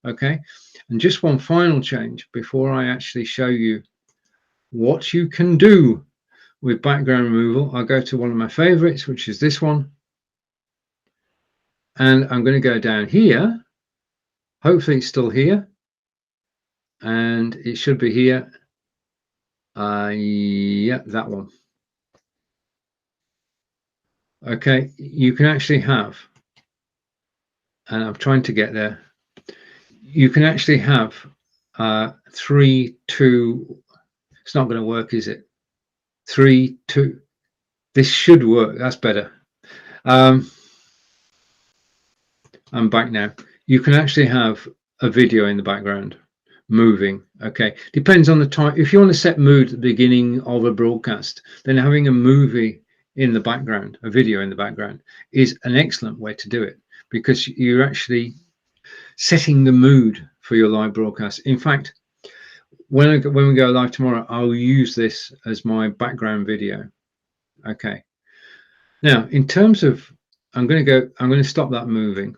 Okay, and just one final change before I actually show you what you can do with background removal. I'll go to one of my favorites, which is this one. And I'm going to go down here. Hopefully it's still here. And it should be here. Yeah, that one. Okay, you can actually have, and I'm trying to get there, you can actually have 3, 2, it's not going to work, is it? 3, 2, this should work, that's better. I'm back now. You can actually have a video in the background moving. Okay, depends on the time. If you want to set mood at the beginning of a broadcast, then having a movie in the background, a video in the background, is an excellent way to do it, because you're actually setting the mood for your live broadcast. In fact, when we go live tomorrow, I'll use this as my background video. Okay, now in terms of, I'm going to stop that moving.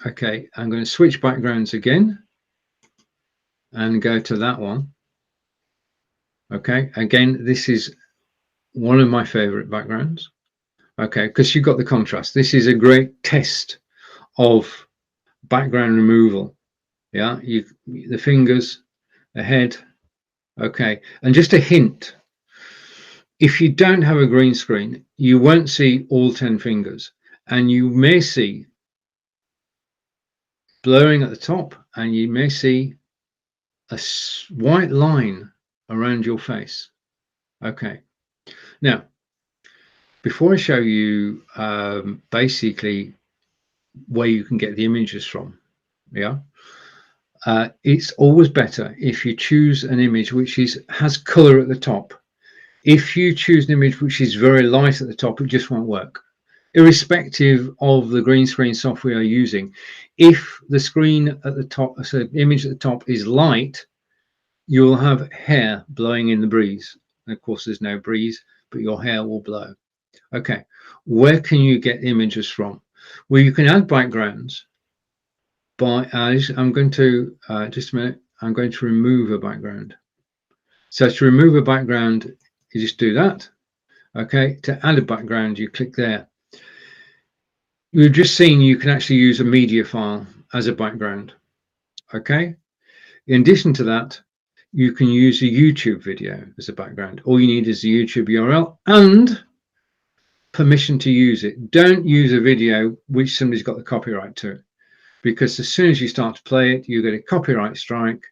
Okay, I'm going to switch backgrounds again and go to that one. Okay, again, this is one of my favorite backgrounds. Okay, because you've got the contrast. This is a great test of background removal. Yeah, the fingers, the head. Okay, and just a hint, if you don't have a green screen, you won't see all 10 fingers, and you may see blurring at the top, and you may see a white line around your face. Okay, now before I show you basically where you can get the images from, yeah, it's always better if you choose an image which has color at the top. If you choose an image which is very light at the top, it just won't work, irrespective of the green screen software you're using. If the screen at the top, so the image at the top is light, you'll have hair blowing in the breeze. And of course, there's no breeze, but your hair will blow. Okay, where can you get images from? Well, you can add backgrounds by, I'm going to, just a minute, I'm going to remove a background. So to remove a background, you just do that. Okay, to add a background, you click there. You've just seen you can actually use a media file as a background. Okay, in addition to that, you can use a YouTube video as a background. All you need is a YouTube URL and permission to use it. Don't use a video which somebody's got the copyright to, because as soon as you start to play it, you get a copyright strike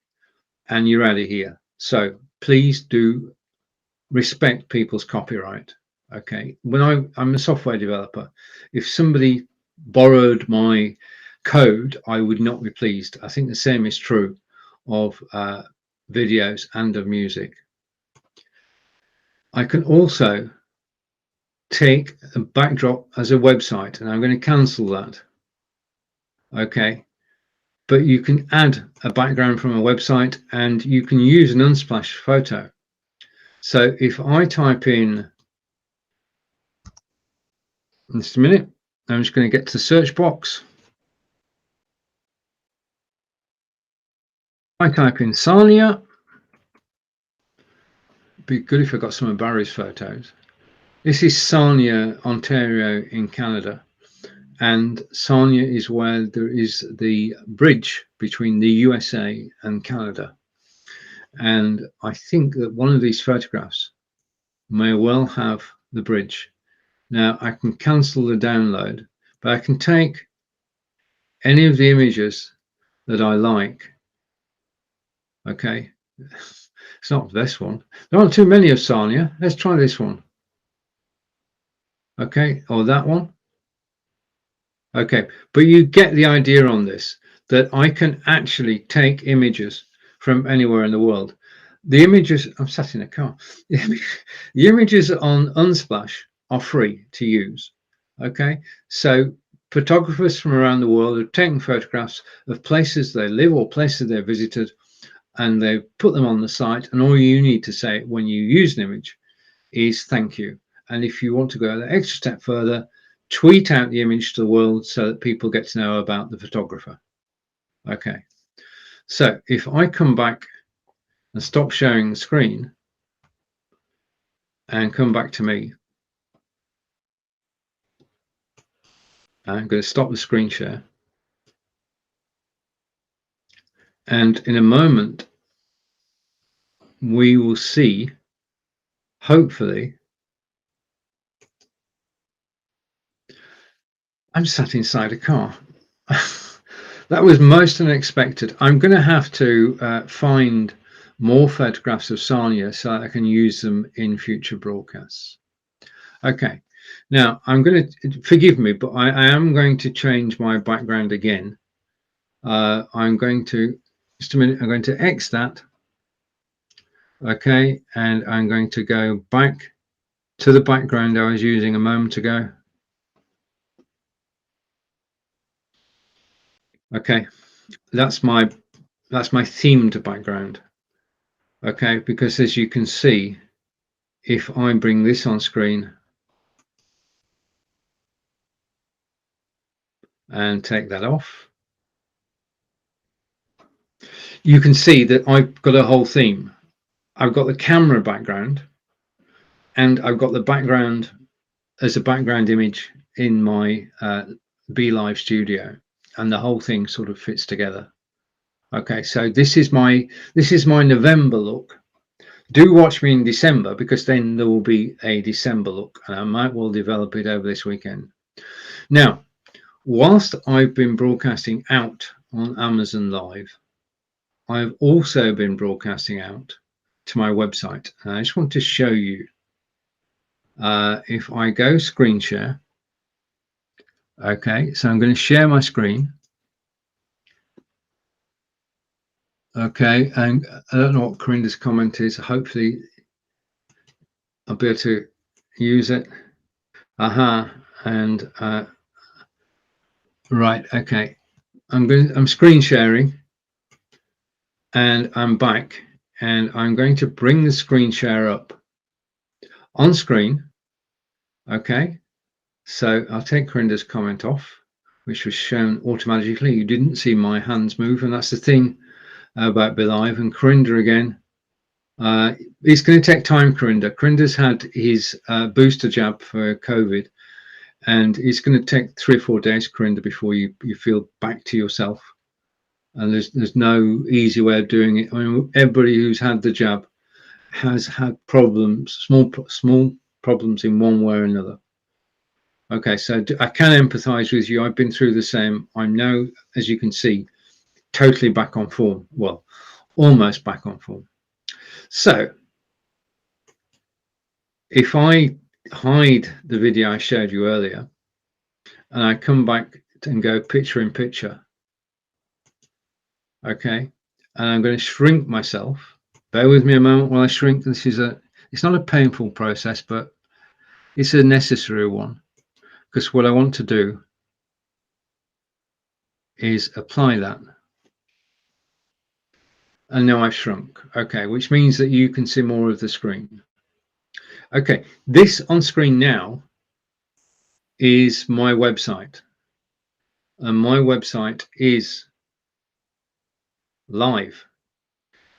and you're out of here. So please do respect people's copyright. Okay, when I'm a software developer, if somebody borrowed my code, I would not be pleased. I think the same is true of videos and of music. I can also take a backdrop as a website, and I'm going to cancel that. Okay, but you can add a background from a website and you can use an unsplash photo. So if I type in just a minute, I'm just going to get to the search box. I type in Sarnia. It'd be good if I got some of Barry's photos. This is Sarnia, Ontario in Canada. And Sarnia is where there is the bridge between the USA and Canada. And I think that one of these photographs may well have the bridge. Now I can cancel the download, but I can take any of the images that I like. Okay, it's not this one. There aren't too many of Sarnia. Let's try this one. Okay, or that one. Okay, but you get the idea on this, that I can actually take images from anywhere in the world. The images, I'm sat in a car. The images on Unsplash are free to use. Okay, so photographers from around the world have taken photographs of places they live or places they've visited, and they put them on the site, and all you need to say when you use an image is thank you. And if you want to go the extra step further, tweet out the image to the world so that people get to know about the photographer. Okay, so if I come back and stop sharing the screen and come back to me, I'm going to stop the screen share. And in a moment, we will see, hopefully, I'm sat inside a car. That was most unexpected. I'm going to have to find more photographs of Sarnia so I can use them in future broadcasts. Okay, now I'm going to, forgive me, but I am going to change my background again. I'm going to, just a minute, I'm going to X that. Okay, and I'm going to go back to the background I was using a moment ago. Okay, that's my themed background. Okay, because as you can see, if I bring this on screen and take that off, you can see that I've got a whole theme. I've got the camera background, and I've got the background as a background image in my Be.Live studio, and the whole thing sort of fits together. Okay, so this is my November look. Do watch me in December, because then there will be a December look, and I might well develop it over this weekend. Now, whilst I've been broadcasting out on Amazon Live, I've also been broadcasting out to my website, and I just want to show you. If I go screen share, okay, so I'm going to share my screen. Okay, and I don't know what Corinda's comment is. Hopefully I'll be able to use it. And right, okay. I'm screen sharing, and I'm back, and I'm going to bring the screen share up on screen. Okay, so I'll take Corinda's comment off, which was shown automatically. You didn't see my hands move, and that's the thing about Be.Live. And Corinda again, it's going to take time. Corinda's had his booster jab for COVID, and it's going to take 3 or 4 days, Corinda, before you feel back to yourself. And there's no easy way of doing it. I mean, everybody who's had the jab has had problems, small problems in one way or another. Okay, so I can empathize with you. I've been through the same. I'm now, as you can see, totally back on form. Well, almost back on form. So if I hide the video I showed you earlier and I come back and go picture in picture, okay, and I'm going to shrink myself. Bear with me a moment while I shrink. It's not a painful process, but it's a necessary one, because what I want to do is apply that. And now I've shrunk. Okay, which means that you can see more of the screen. Okay, this on screen now is my website. And my website is live.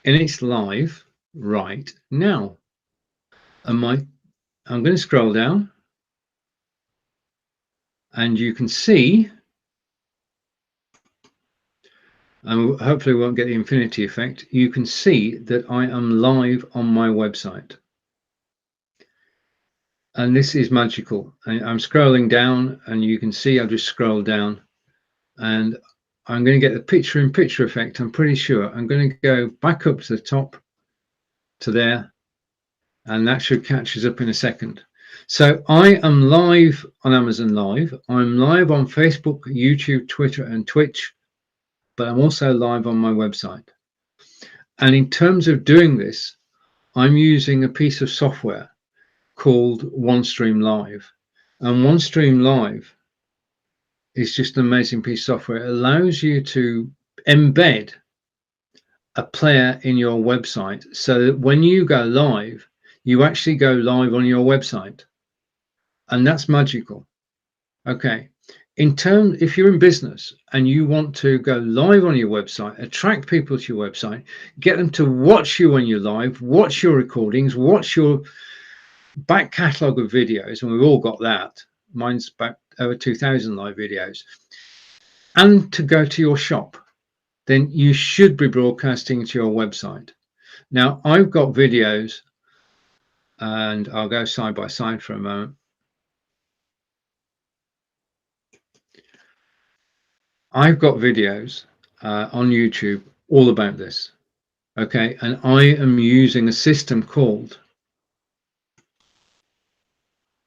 And it's live right now. And I'm going to scroll down, and you can see, and hopefully we won't get the infinity effect, you can see that I am live on my website. And this is magical. I'm scrolling down, and you can see I've just scrolled down, and I'm going to get the picture in picture effect. I'm pretty sure I'm going to go back up to the top to there, and that should catch us up in a second. So I am live on Amazon Live. I'm live on Facebook, YouTube, Twitter, and Twitch, but I'm also live on my website. And in terms of doing this, I'm using a piece of software called OneStream Live. And OneStream Live is just an amazing piece of software. It allows you to embed a player in your website so that when you go live, you actually go live on your website. And that's magical. Okay. If you're in business and you want to go live on your website, attract people to your website, get them to watch you when you're live, watch your recordings, watch your back catalogue of videos, and we've all got that. Mine's back over 2,000 live videos. And to go to your shop, then you should be broadcasting to your website. Now, I've got videos, and I'll go side by side for a moment. I've got videos on YouTube all about this. Okay, and I am using a system called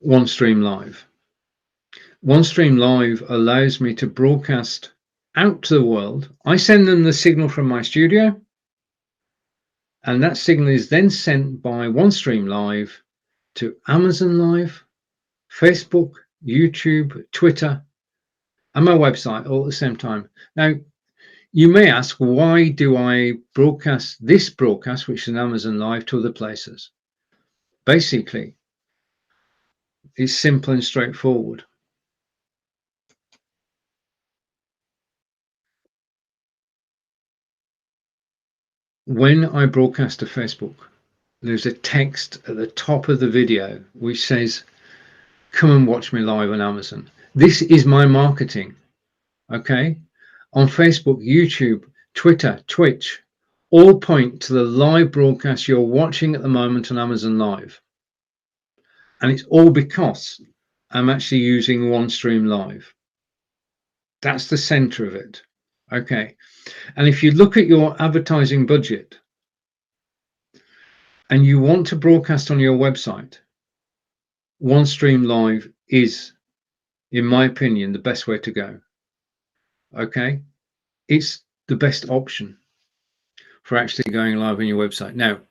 OneStream Live. OneStream Live allows me to broadcast out to the world. I send them the signal from my studio, and that signal is then sent by OneStream Live to Amazon Live, Facebook, YouTube, Twitter, and my website all at the same time. Now, you may ask, why do I broadcast this broadcast, which is an Amazon Live, to other places? Basically, it's simple and straightforward. When I broadcast to Facebook, there's a text at the top of the video which says, come and watch me live on Amazon. This is my marketing. Okay. On Facebook, YouTube, Twitter, Twitch, all point to the live broadcast you're watching at the moment on Amazon Live. And it's all because I'm actually using OneStream Live. That's the center of it. Okay. And if you look at your advertising budget and you want to broadcast on your website, OneStream Live is, in my opinion, the best way to go. Okay. It's the best option for actually going live on your website. Now,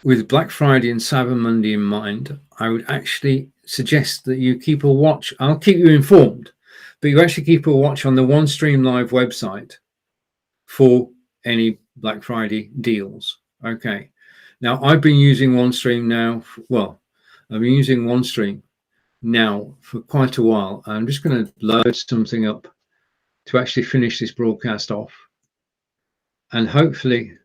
with Black Friday and Cyber Monday in mind, I would actually suggest that you keep a watch. I'll keep you informed, but you actually keep a watch on the OneStream Live website for any Black Friday deals. Okay. Now, I've been using OneStream now. Well, I've been using OneStream now for quite a while. I'm just going to load something up to actually finish this broadcast off. And hopefully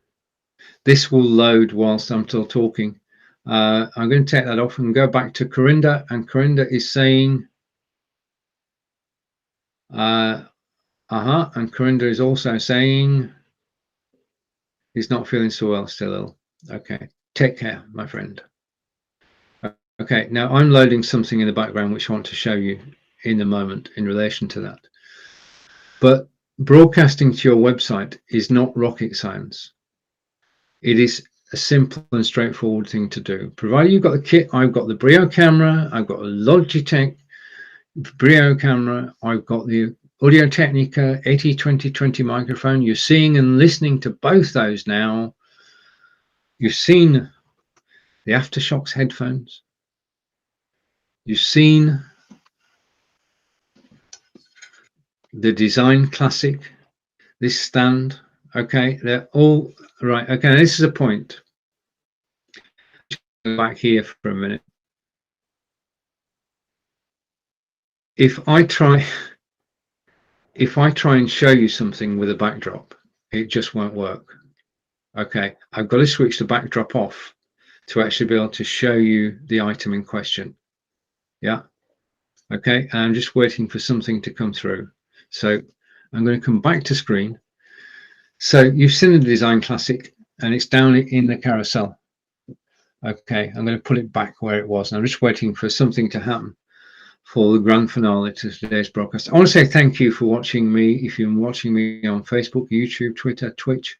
this will load whilst I'm still talking. I'm going to take that off and go back to Corinda. And Corinda is saying, and Corinda is also saying he's not feeling so well, still ill. Okay, take care, my friend. Okay, now I'm loading something in the background which I want to show you in a moment in relation to that. But broadcasting to your website is not rocket science. It is a simple and straightforward thing to do. Provided you've got the kit, I've got the Brio camera, I've got a Logitech Brio camera, I've got the Audio Technica 80-20-20 microphone. You're seeing and listening to both those now. You've seen the Aftershocks headphones. You've seen the Design Classic, this stand. Okay, they're all right. Okay, this is a point. Back here for a minute. If I try and show you something with a backdrop, it just won't work. Okay, I've got to switch the backdrop off to actually be able to show you the item in question. Yeah. Okay, and I'm just waiting for something to come through. So I'm going to come back to screen. So you've seen the Design Classic and it's down in the carousel. Okay, I'm going to put it back where it was. And I'm just waiting for something to happen for the grand finale to today's broadcast. I want to say thank you for watching me. If you're watching me on Facebook, YouTube, Twitter, Twitch,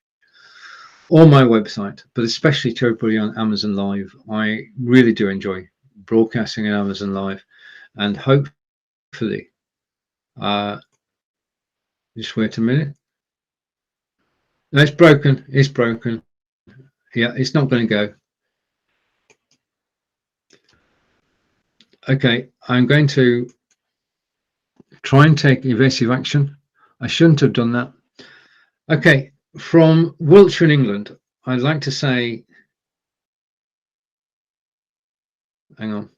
or my website, but especially to everybody on Amazon Live. I really do enjoy broadcasting on Amazon Live, and hopefully, just wait a minute. No, it's broken. It's broken. Yeah, it's not going to go. Okay, I'm going to try and take evasive action. I shouldn't have done that. Okay, from Wiltshire in England, I'd like to say, hang on,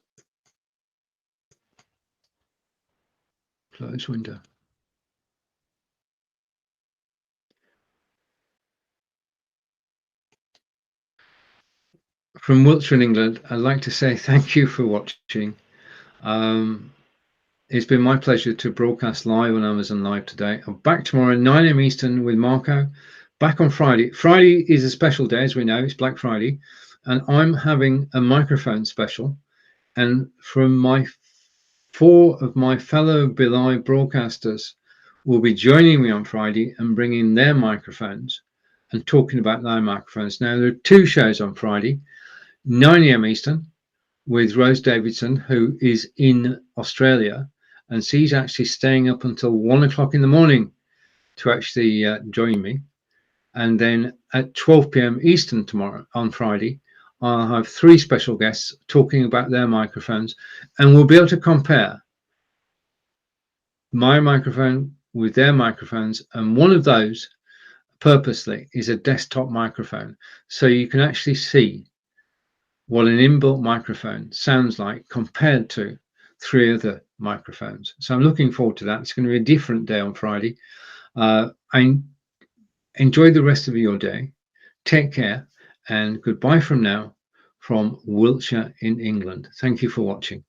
close window. From Wiltshire in England, I'd like to say thank you for watching. It's been my pleasure to broadcast live on Amazon Live today. I'm back tomorrow, 9 AM Eastern with Marco. Back on Friday. Friday is a special day, as we know, it's Black Friday. And I'm having a microphone special. And from 4 of my fellow Be.Live broadcasters will be joining me on Friday and bringing their microphones and talking about their microphones. Now, there are 2 shows on Friday, 9 AM Eastern with Rose Davidson, who is in Australia, and she's actually staying up until 1 o'clock in the morning to actually join me. And then at 12 PM Eastern tomorrow on Friday, I'll have 3 special guests talking about their microphones, and we'll be able to compare my microphone with their microphones. And one of those purposely is a desktop microphone, so you can actually see what an inbuilt microphone sounds like compared to 3 other microphones. So I'm looking forward to that. It's going to be a different day on Friday. Enjoy the rest of your day. Take care, and goodbye from now from Wiltshire in England. Thank you for watching.